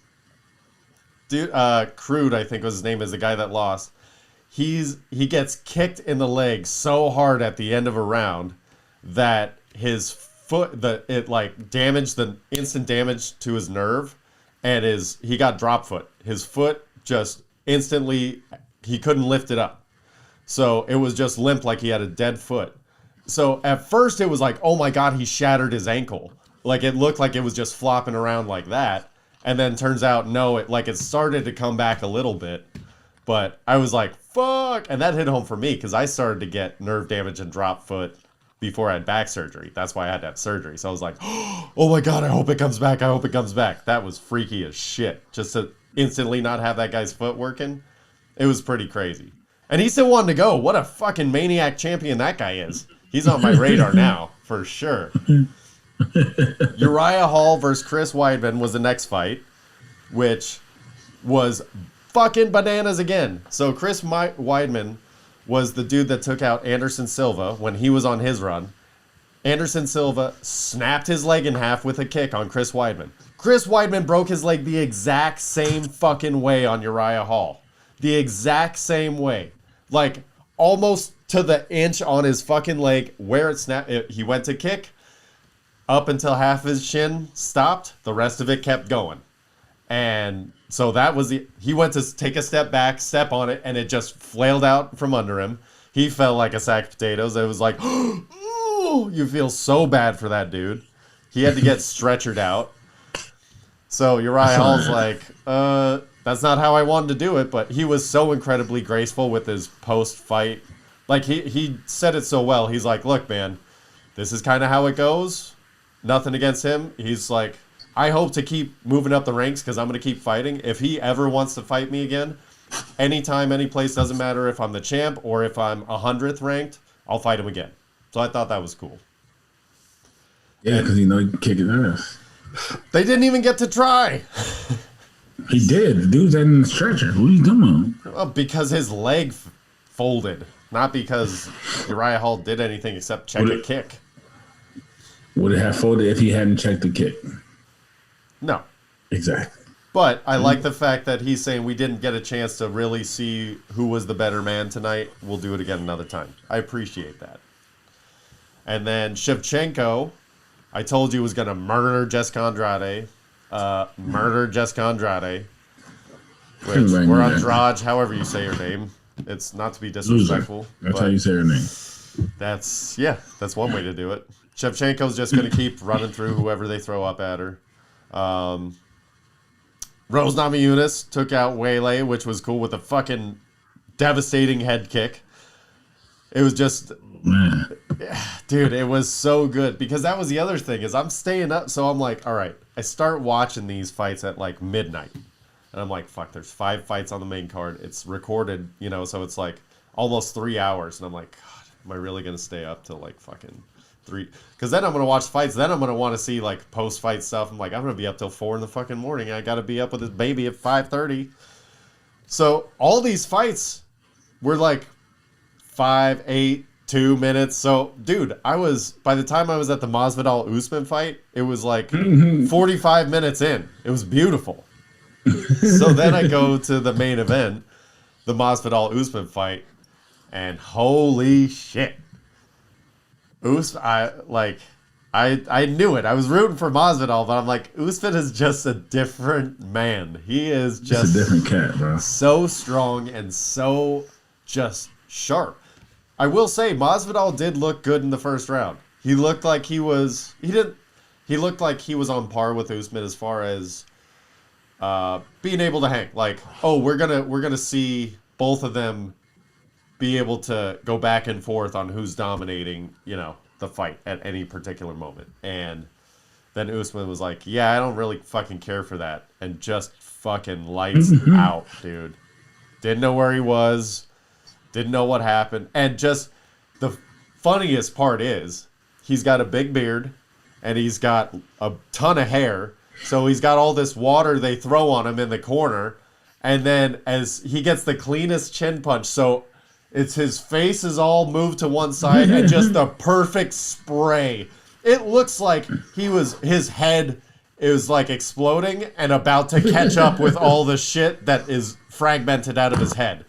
dude, Crude, I think was his name, is the guy that lost. He gets kicked in the leg so hard at the end of a round that his foot, it like damaged the instant damage to his nerve, and he got drop foot. His foot just instantly, he couldn't lift it up. So it was just limp like he had a dead foot. So at first it was like, oh my God, he shattered his ankle. Like it looked like it was just flopping around like that. And then turns out, no, it started to come back a little bit. But I was like, fuck. And that hit home for me because I started to get nerve damage and drop foot before I had back surgery. That's why I had to have surgery. So I was like, oh my God, I hope it comes back. I hope it comes back. That was freaky as shit. Just to instantly not have that guy's foot working. It was pretty crazy. And he still wanted to go. What a fucking maniac champion that guy is. He's on my radar now, for sure. Uriah Hall versus Chris Weidman was the next fight, which was fucking bananas again. So Chris Weidman was the dude that took out Anderson Silva when he was on his run. Anderson Silva snapped his leg in half with a kick on Chris Weidman. Chris Weidman broke his leg the exact same fucking way on Uriah Hall. The exact same way. Like, almost to the inch on his fucking leg where it snapped. He went to kick up until half his shin stopped. The rest of it kept going. And so that was he went to take a step back, step on it, and it just flailed out from under him. He felt like a sack of potatoes. It was like, oh, you feel so bad for that dude. He had to get stretchered out. So Uriah Hall's like, that's not how I wanted to do it, but he was so incredibly graceful with his post-fight. Like, he said it so well. He's like, look, man, this is kind of how it goes. Nothing against him. He's like, I hope to keep moving up the ranks because I'm going to keep fighting. If he ever wants to fight me again, anytime, any place, doesn't matter if I'm the champ or if I'm 100th ranked, I'll fight him again. So I thought that was cool. Yeah, because he can kick his ass. They didn't even get to try. He did. The dude's in the stretcher. What are you doing? Well, because his leg folded. Not because Uriah Hall did anything except check a kick. Would it have folded if he hadn't checked the kick? No. Exactly. But I like the fact that he's saying we didn't get a chance to really see who was the better man tonight. We'll do it again another time. I appreciate that. And then Shevchenko, I told you was going to murder Jessica Andrade. Which, or Andrade, however you say her name. It's not to be disrespectful. That's how you say her name. That's one way to do it. Shevchenko's just going to keep running through whoever they throw up at her. Rose Namajunas took out Wele, which was cool, with a fucking devastating head kick. It was just, dude, it was so good. Because that was the other thing, is I'm staying up, so I'm like, all right, I start watching these fights at like midnight. And I'm like, fuck, there's 5 fights on the main card. It's recorded, so it's like almost 3 hours. And I'm like, God, am I really gonna stay up till like fucking 3? Because then I'm gonna watch fights. Then I'm gonna want to see like post-fight stuff. I'm like, I'm gonna be up till 4 in the fucking morning. I gotta be up with this baby at 5:30. So all these fights were like 5, 8, 2 minutes. So, dude, by the time I was at the Masvidal Usman fight, it was like 45 minutes in. It was beautiful. So then I go to the main event, the Masvidal Usman fight, and holy shit. I knew it. I was rooting for Masvidal, but I'm like, Usman is just a different man. He is just a different cat, bro. So strong and so just sharp. I will say Masvidal did look good in the first round. He looked like he looked like he was on par with Usman as far as being able to hang. Like, oh, we're gonna see both of them be able to go back and forth on who's dominating, the fight at any particular moment. And then Usman was like, yeah, I don't really fucking care for that. And just fucking lights out, dude. Didn't know where he was. Didn't know what happened. And just the funniest part is he's got a big beard and he's got a ton of hair. So he's got all this water they throw on him in the corner. And then as he gets the cleanest chin punch, so it's his face is all moved to one side and just the perfect spray. It looks like his head is like exploding and about to catch up with all the shit that is fragmented out of his head.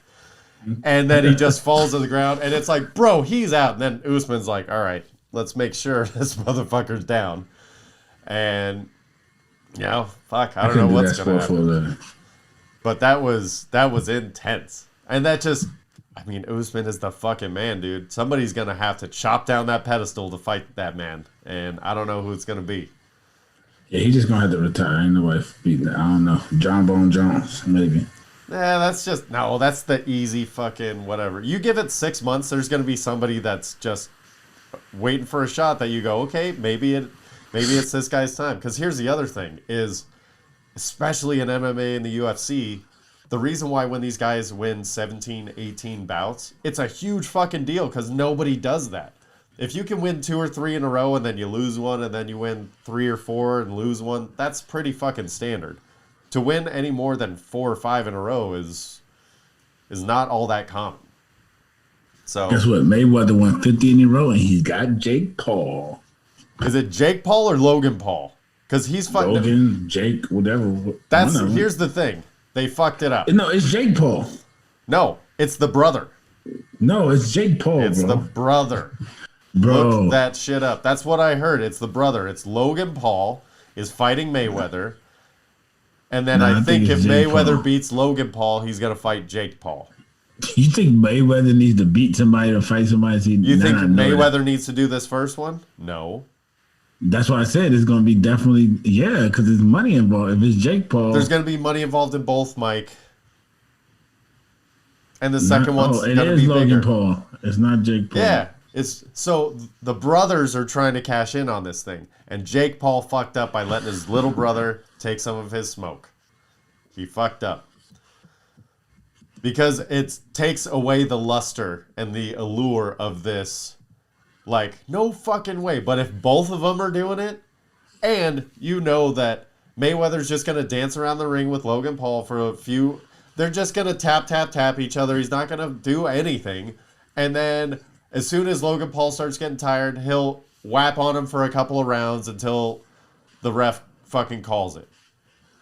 And then he just falls to the ground and it's like, bro, he's out. And then Usman's like, all right, let's make sure this motherfucker's down. And, fuck, I don't know what's going to happen. But that was intense. And that just, Usman is the fucking man, dude. Somebody's going to have to chop down that pedestal to fight that man. And I don't know who it's going to be. Yeah, he's just going to have to retire. Ain't nobody beating that. I don't know. John Bone Jones, maybe. That's the easy fucking whatever. You give it 6 months, there's going to be somebody that's just waiting for a shot that you go, okay, maybe it's this guy's time. Because here's the other thing is, especially in MMA and the UFC, the reason why when these guys win 17, 18 bouts, it's a huge fucking deal because nobody does that. If you can win 2 or 3 in a row and then you lose one and then you win 3 or 4 and lose one, that's pretty fucking standard. To win any more than 4 or 5 in a row is not all that common. So guess what? Mayweather won 50 in a row and he's got Jake Paul. Is it Jake Paul or Logan Paul? Because he's fucking Logan, Jake, whatever. Here's the thing. They fucked it up. No, it's Jake Paul. No, it's the brother. No, it's Jake Paul, It's the brother. Bro. Look that shit up. That's what I heard. It's the brother. It's Logan Paul is fighting Mayweather. And then I think if Mayweather beats Logan Paul, he's going to fight Jake Paul. You think Mayweather needs to beat somebody to fight somebody? You think Mayweather needs to do this first one? No. That's why I said it's going to be definitely, because there's money involved. If it's Jake Paul. There's going to be money involved in both, Mike. And the second one's going to be Logan bigger. Paul. It's not Jake Paul. Yeah. So the brothers are trying to cash in on this thing. And Jake Paul fucked up by letting his little brother take some of his smoke. He fucked up. Because it takes away the luster and the allure of this. Like, no fucking way. But if both of them are doing it, and you know that Mayweather's just going to dance around the ring with Logan Paul for a few... They're just going to tap each other. He's not going to do anything. And then as soon as Logan Paul starts getting tired, he'll whap on him for a couple of rounds until the ref fucking calls it.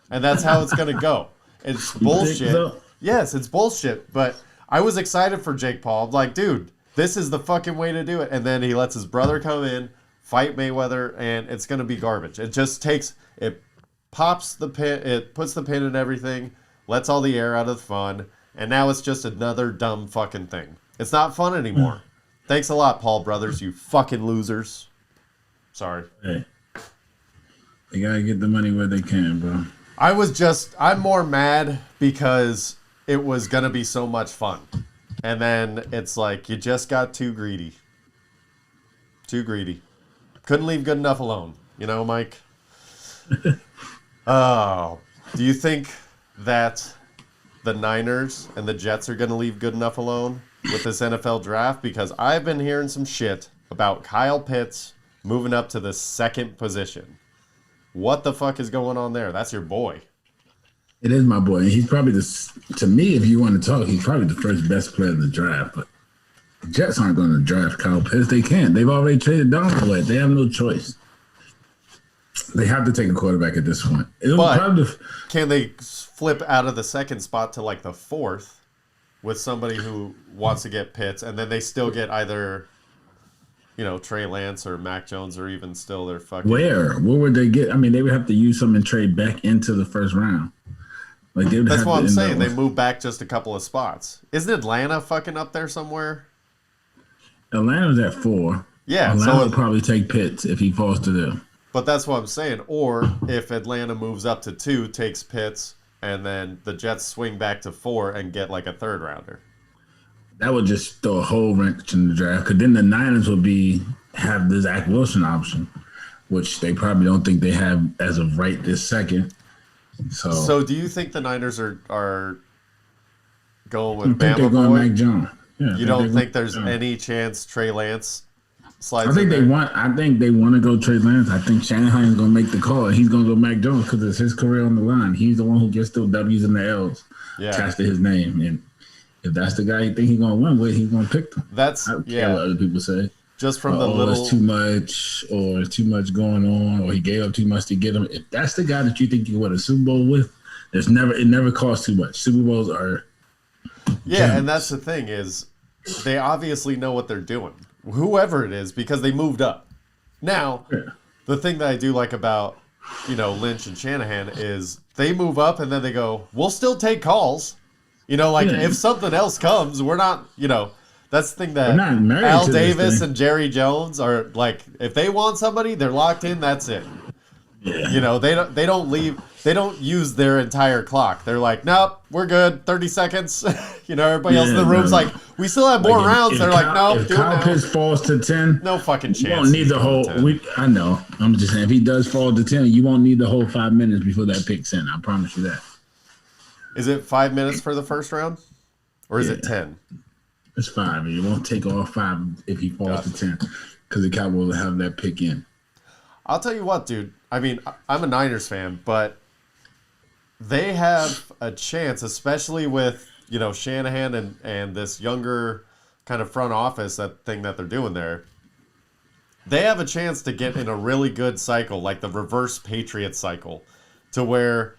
And that's how it's going to go. It's bullshit. So? Yes, it's bullshit. But I was excited for Jake Paul. I'm like, dude, this is the fucking way to do it. And then he lets his brother come in, fight Mayweather, and it's going to be garbage. It just takes... It pops the pin... It puts the pin in everything, lets all the air out of the fun, and now it's just another dumb fucking thing. It's not fun anymore. Thanks a lot, Paul Brothers, you fucking losers. Sorry. Hey. They gotta get the money where they can, bro. I'm more mad because it was gonna be so much fun. And then it's like, you just got too greedy. Too greedy. Couldn't leave good enough alone. You know, Mike? Oh. Do you think that the Niners and the Jets are going to leave good enough alone? with this NFL draft because I've been hearing some shit about Kyle Pitts moving up to the second position. What the fuck is going on there? That's your boy. It is my boy. And he's probably to me, if you want to talk, he's probably the first best player in the draft. But the Jets aren't going to draft Kyle Pitts. They can't. They've already traded down for it. They have no choice. They have to take a quarterback at this point. Can they flip out of the second spot to like the fourth with somebody who wants to get Pitts, and then they still get either, Trey Lance or Mac Jones, or even still their fucking... Where would they get? I mean, they would have to use some and trade back into the first round. Like that's what I'm saying. They move back just a couple of spots. Isn't Atlanta fucking up there somewhere? Atlanta's at 4. Yeah. Atlanta will probably take Pitts if he falls to them. But that's what I'm saying. Or if Atlanta moves up to 2, takes Pitts, and then the Jets swing back to 4 and get like a third rounder. That would just throw a whole wrench in the draft. Because then the Niners would have the Zach Wilson option, which they probably don't think they have as of right this second. So do you think the Niners are going with I think they're going Mac Jones. Yeah, you don't think there's any chance Trey Lance slides? I think they want to go Trey Lance. I think Shanahan's going to make the call. And he's going to go Mac Jones because it's his career on the line. He's the one who gets the W's and the L's attached to his name. And if that's the guy he think he's going to win with, he's going to pick them. I don't care what other people say. Just from the little... it's too much, or it's too much going on, or he gave up too much to get him. If that's the guy that you think you win a Super Bowl with, it never costs too much. Super Bowls are... Yeah, and that's the thing is they obviously know what they're doing. Whoever it is, because they moved up. Now, the thing that I do like about, Lynch and Shanahan is they move up and then they go, we'll still take calls. If something else comes, we're not, that's the thing that Al Davis and Jerry Jones are like, if they want somebody, they're locked in, that's it. Yeah. They don't leave. They don't use their entire clock. They're like, nope, we're good. 30 seconds. Everybody else in the room's like, we still have more rounds. They're like, no. If Kyle Pitts falls to 10, no fucking chance. You won't need the whole. I know. I'm just saying, if he does fall to 10, you won't need the whole 5 minutes before that pick's in. I promise you that. Is it 5 minutes for the first round, or is it 10? It's 5. You won't take all 5 if he falls to 10, because the Cowboys will have that pick in. I'll tell you what, dude. I mean, I'm a Niners fan, but they have a chance, especially with, Shanahan and this younger kind of front office, that thing that they're doing there. They have a chance to get in a really good cycle, like the reverse Patriots cycle, to where,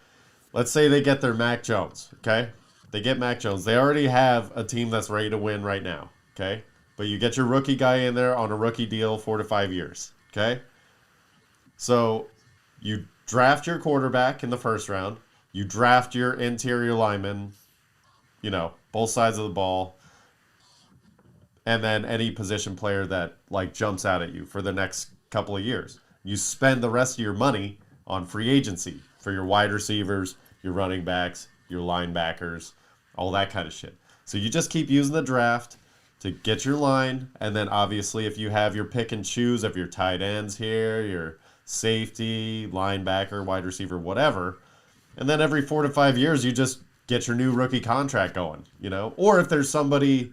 let's say they get their Mac Jones, okay? They get Mac Jones. They already have a team that's ready to win right now, okay? But you get your rookie guy in there on a rookie deal, 4 to 5 years, okay? So you draft your quarterback in the first round. You draft your interior linemen, both sides of the ball. And then any position player that, jumps out at you for the next couple of years. You spend the rest of your money on free agency for your wide receivers, your running backs, your linebackers, all that kind of shit. So you just keep using the draft to get your line. And then obviously if you have your pick and choose of your tight ends here, your safety, linebacker, wide receiver, whatever. And then every 4 to 5 years, you just get your new rookie contract going, Or if there's somebody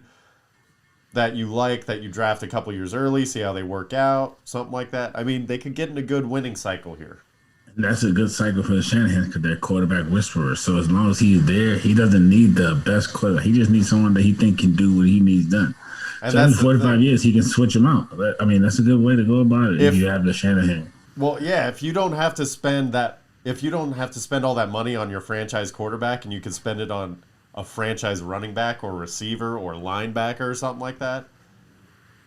that you like that you draft a couple years early, see how they work out, something like that. I mean, they could get in a good winning cycle here. That's a good cycle for the Shanahan because they're quarterback whisperers. So as long as he's there, he doesn't need the best quarterback. He just needs someone that he think can do what he needs done. And so in 45 years, he can switch him out. I mean, that's a good way to go about it if you have the Shanahan. Well, yeah, if you don't have to spend all that money on your franchise quarterback and you can spend it on a franchise running back or receiver or linebacker or something like that,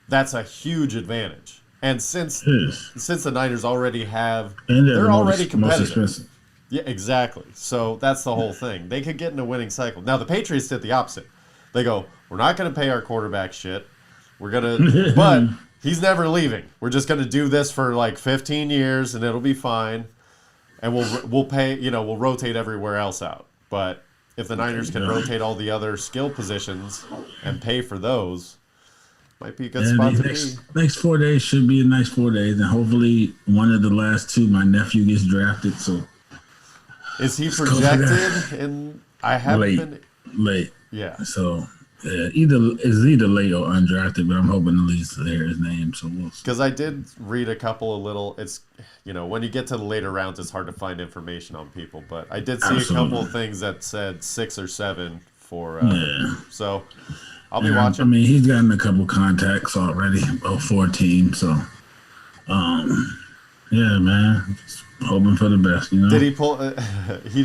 that's a huge advantage. And since the Niners already have, they're already competitive. Yeah, exactly. So that's the whole thing. They could get in a winning cycle. Now the Patriots did the opposite. They go, we're not going to pay our quarterback shit. But he's never leaving. We're just going to do this for 15 years and it'll be fine. And we'll pay, we'll rotate everywhere else out. But if the Niners can rotate all the other skill positions and pay for those, might be a good spot to be. Next 4 days should be a nice 4 days. And hopefully one of the last 2, my nephew gets drafted. So is he projected? I haven't been late. Yeah. So Yeah, either late or undrafted, but I'm hoping at least to hear his name. So we'll see. Because I did read a couple of little. It's when you get to the later rounds, it's hard to find information on people. But I did see a couple of things that said 6 or 7 for. So I'll be watching. I mean, he's gotten a couple contacts already, about 14. So, yeah, man, just hoping for the best. Did he pull? He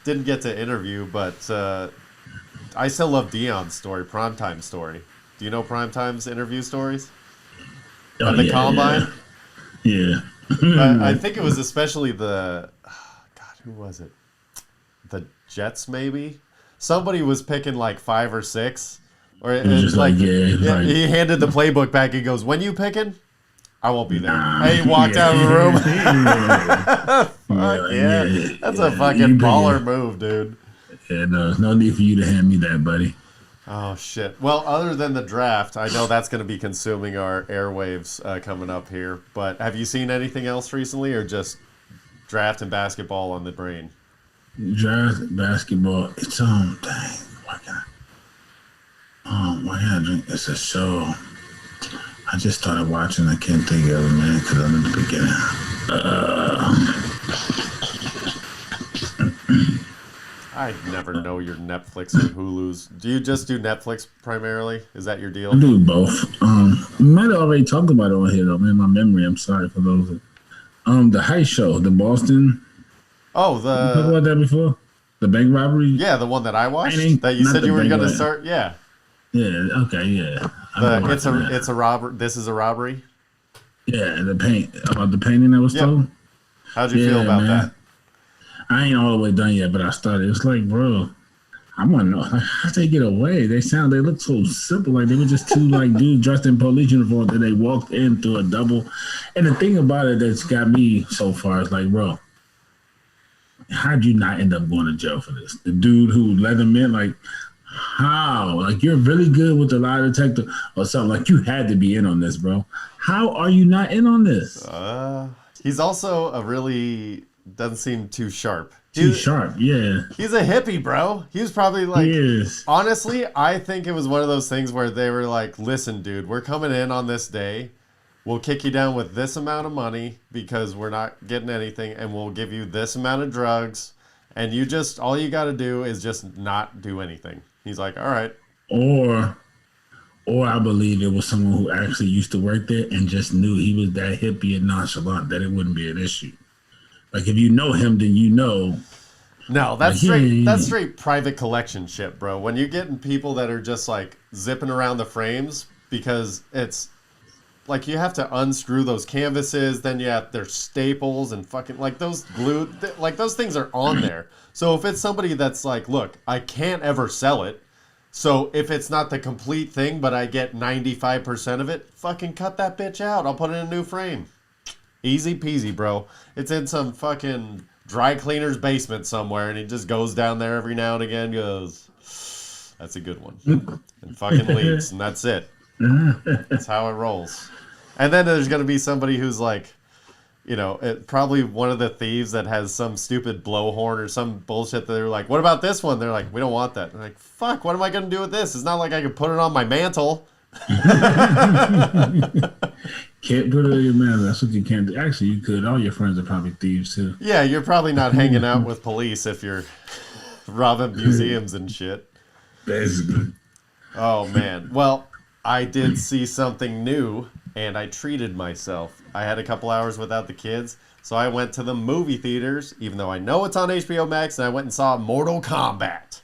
didn't get to interview, but. I still love Dion's story, Primetime story. Do you know Primetime's interview stories? At the Combine? Yeah. I think it was especially God, who was it? The Jets, maybe? Somebody was picking like 5 or 6. Or it was like, he handed the playbook back and goes, "When you picking? I won't be there." And he walked out of the room. That's a fucking baller move, dude. Yeah, no need for you to hand me that, buddy. Oh, shit. Well, other than the draft, I know that's going to be consuming our airwaves coming up here. But have you seen anything else recently, or just draft and basketball on the brain? Draft, basketball. It's dang. Why can I drink? It's a show. I just started watching. I can't think of it, man, because I'm in the beginning. I never know your Netflix or Hulu's. Do you just do Netflix primarily? Is that your deal? I do both. We might have already talked about it on here, though, man. My memory. I'm sorry for those. The Heist Show, the Boston. Oh, you talked about that before? The bank robbery? Yeah, the one that I watched? That you said you were going to start? Yeah. Yeah, okay, yeah. It's a robbery. This is a robbery? Yeah, about the painting that was told? How'd you feel about that? I ain't all the way done yet, but I started. It's like, bro, I want to know how they get away. They look so simple. Like they were just two like dudes dressed in police uniforms, and they walked in through a double. And the thing about it that's got me so far is like, bro, how'd you not end up going to jail for this? The dude who let them in, like, how? Like you're really good with the lie detector or something. Like you had to be in on this, bro. How are you not in on this? He's also doesn't seem too sharp. Too sharp, yeah. He's a hippie, bro. He was probably like... He is. Honestly, I think it was one of those things where they were like, "Listen, dude, we're coming in on this day. We'll kick you down with this amount of money because we're not getting anything, and we'll give you this amount of drugs, and all you got to do is just not do anything." He's like, "All right." Or I believe it was someone who actually used to work there and just knew he was that hippie and nonchalant that it wouldn't be an issue. Like if you know him, then you know. No, that's straight private collection shit, bro. When you're getting people that are just like zipping around the frames because it's like you have to unscrew those canvases, then there's staples and fucking like those glue, like those things are on there. So if it's somebody that's like, "Look, I can't ever sell it. So if it's not the complete thing, but I get 95% of it, fucking cut that bitch out. I'll put it in a new frame." Easy peasy, bro. It's in some fucking dry cleaner's basement somewhere, and he just goes down there every now and again, goes, "That's a good one," and fucking leaves, and that's it. That's how it rolls. And then there's going to be somebody who's like, probably one of the thieves that has some stupid blowhorn or some bullshit that they're like, "What about this one?" They're like, "We don't want that." They're like, "Fuck, what am I going to do with this? It's not like I can put it on my mantle." Can't put it in your mouth. That's what you can't do. Actually, you could. All your friends are probably thieves too. Yeah, you're probably not hanging out with police if you're robbing museums and shit. Basically. Oh man. Well, I did see something new, and I treated myself. I had a couple hours without the kids, so I went to the movie theaters, even though I know it's on HBO Max, and I went and saw Mortal Kombat.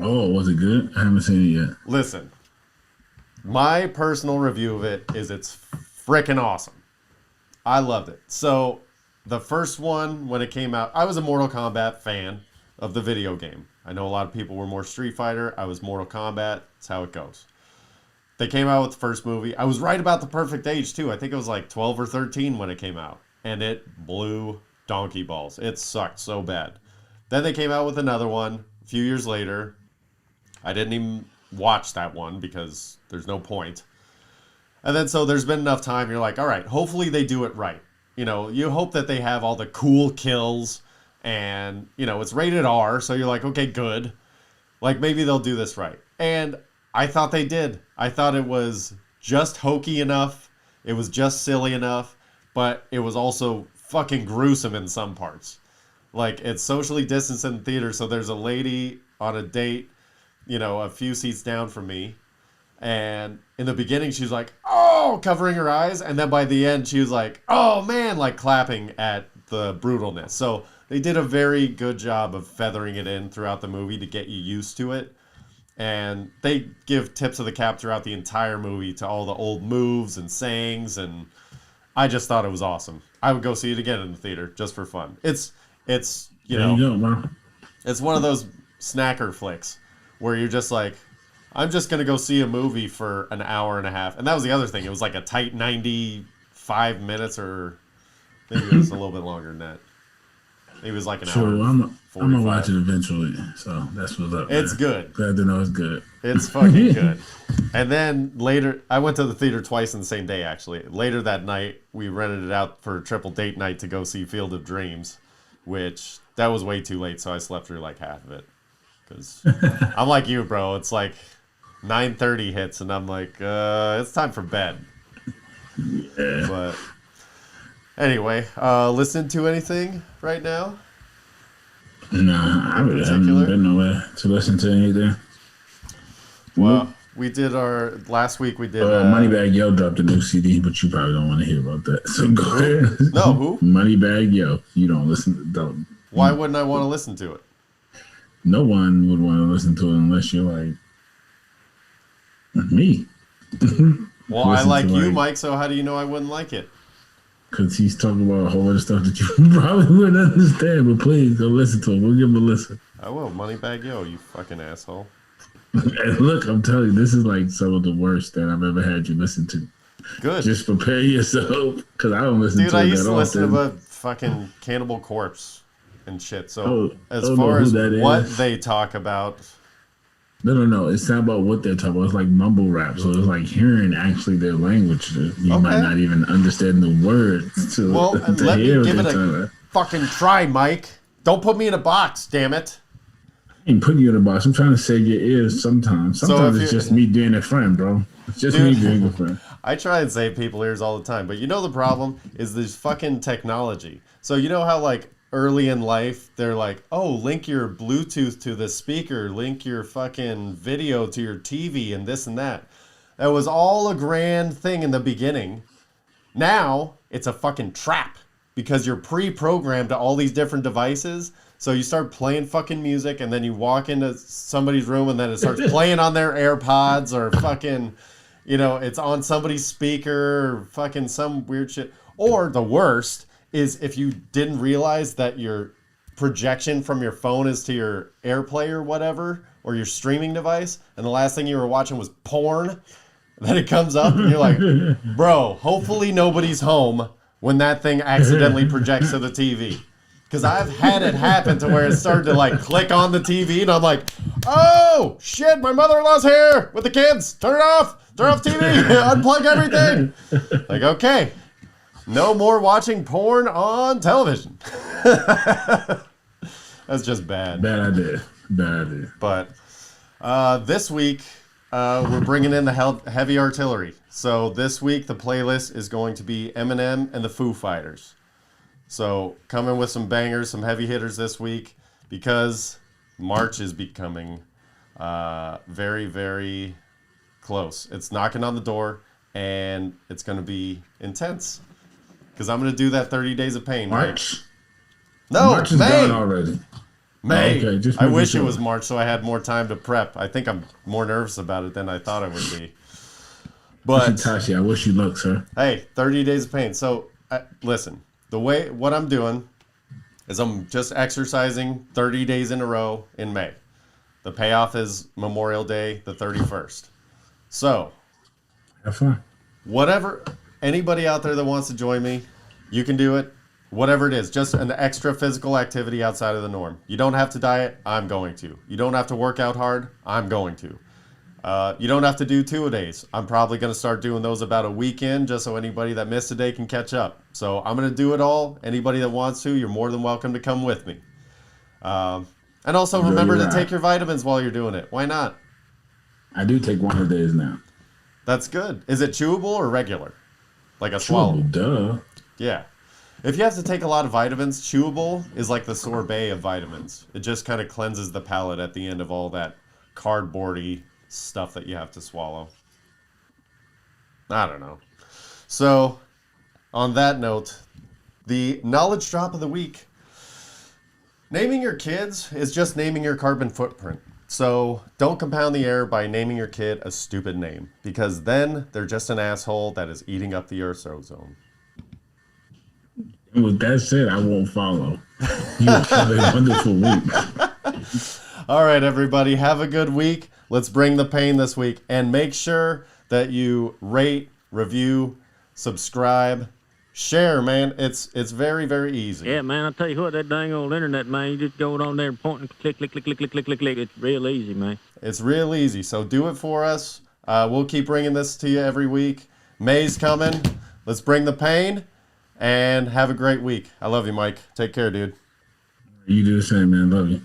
Oh, was it good? I haven't seen it yet. Listen, my personal review of it is it's freaking awesome. I loved it. So the first one, when it came out, I was a Mortal Kombat fan of the video game. I know a lot of people were more Street Fighter. I was Mortal Kombat. That's how it goes. They came out with the first movie. I was right about the perfect age, too. I think it was like 12 or 13 when it came out. And it blew donkey balls. It sucked so bad. Then they came out with another one a few years later. I didn't even watch that one because there's no point. And then so there's been enough time. You're like, all right, hopefully they do it right. You hope that they have all the cool kills and, it's rated R. So you're like, okay, good. Like maybe they'll do this right. And I thought they did. I thought it was just hokey enough. It was just silly enough, but it was also fucking gruesome in some parts. Like, it's socially distanced in the theater, so there's a lady on a date, a few seats down from me. And in the beginning, she was like, oh, covering her eyes. And then by the end, she was like, oh, man, like clapping at the brutalness. So they did a very good job of feathering it in throughout the movie to get you used to it. And they give tips of the cap throughout the entire movie to all the old moves and sayings. And I just thought it was awesome. I would go see it again in the theater just for fun. It's There you go, man. it's one of those snacker flicks where you're just like, I'm just going to go see a movie for an hour and a half. And that was the other thing. It was like a tight 95 minutes, or maybe it was a little bit longer than that. It was like an hour. I'm going to watch it eventually. So that's what's up. It's man. good. Glad to know it's good. It's fucking good. And then later, I went to the theater twice in the same day, actually. Later that night, we rented it out for a triple date night to go see Field of Dreams, which that was way too late, so I slept through like half of it. Because I'm like you, bro. It's like 9:30 hits, and I'm like, it's time for bed. Yeah. But anyway, listen to anything right now? Nah, I really haven't been nowhere to listen to anything. Well, we did last week we did... Moneybagg Yo dropped a new CD, but you probably don't want to hear about that. So go ahead. No, who? Moneybagg Yo. You don't. Why wouldn't I want to listen to it? No one would want to listen to it unless you're like me. Well, I like you, Mike, so how do you know I wouldn't like it? Because he's talking about a whole lot of stuff that you probably wouldn't understand, but please go listen to him. We'll give him a listen. I will. Moneybagg Yo, you fucking asshole. And look, I'm telling you, this is like some of the worst that I've ever had you listen to. Good. Just prepare yourself, because I don't listen to it. Dude, I used to listen to a fucking Cannibal Corpse and shit. So as far as what they talk about... No. It's not about what they're talking about. It's like mumble rap. So it's like hearing actually their language. You might not even understand the words. Well, let me give it a fucking try, Mike. Don't put me in a box, damn it. I ain't putting you in a box. I'm trying to save your ears sometimes. Sometimes it's just me being a friend, bro. It's just me being a friend. I try and save people ears all the time. But you know the problem is this fucking technology. So you know how like early in life, they're like, oh, link your Bluetooth to the speaker, link your fucking video to your TV and this and that. That was all a grand thing in the beginning. Now, it's a fucking trap because you're pre-programmed to all these different devices. So you start playing fucking music and then you walk into somebody's room and then it starts playing on their AirPods or fucking, it's on somebody's speaker or fucking some weird shit. Or the worst is if you didn't realize that your projection from your phone is to your AirPlay or whatever, or your streaming device, and the last thing you were watching was porn, then it comes up and you're like, bro, hopefully nobody's home when that thing accidentally projects to the TV. Because I've had it happen to where it started to like click on the TV and I'm like, oh shit, my mother-in-law's here with the kids. Turn it off. Turn off TV. Unplug everything. Like, okay. No more watching porn on television. That's just bad. Bad idea. But this week, we're bringing in the heavy artillery. So this week, the playlist is going to be Eminem and the Foo Fighters. So coming with some bangers, some heavy hitters this week, because March is becoming very, very close. It's knocking on the door, and it's going to be intense. Because I'm going to do that 30 Days of Pain. March? Right? No, March is done already. May. Okay, just I wish it was March so I had more time to prep. I think I'm more nervous about it than I thought I would be. But Tashi, I wish you luck, sir. Hey, 30 Days of Pain. So, listen, what I'm doing is I'm just exercising 30 days in a row in May. The payoff is Memorial Day, the 31st. So, have fun. Whatever, anybody out there that wants to join me, you can do it. Whatever it is, just an extra physical activity outside of the norm. You don't have to diet, I'm going to. You don't have to work out hard, I'm going to. You don't have to do 2-a-days. I'm probably going to start doing those about a weekend just so anybody that missed a day can catch up. So I'm going to do it all. Anybody that wants to, you're more than welcome to come with me. And also remember to take your vitamins while you're doing it. Why not? I do take one of these now. That's good. Is it chewable or regular? Like a swallow? Duh. Yeah. If you have to take a lot of vitamins, chewable is like the sorbet of vitamins. It just kind of cleanses the palate at the end of all that cardboardy stuff that you have to swallow. I don't know. So, on that note, the knowledge drop of the week. Naming your kids is just naming your carbon footprint. So, don't compound the error by naming your kid a stupid name, because then they're just an asshole that is eating up the Earth's ozone. With that said, I won't follow. You have a wonderful week. All right, everybody, have a good week. Let's bring the pain this week. And make sure that you rate, review, subscribe, share, man. It's very, very easy. Yeah, man, I tell you what, that dang old internet, man, you just go on there and point and click, click, click, click, click, click, click, click. It's real easy, man. It's real easy. So do it for us. We'll keep bringing this to you every week. May's coming. Let's bring the pain. And have a great week. I love you, Mike. Take care, dude. You do the same, man. Love you.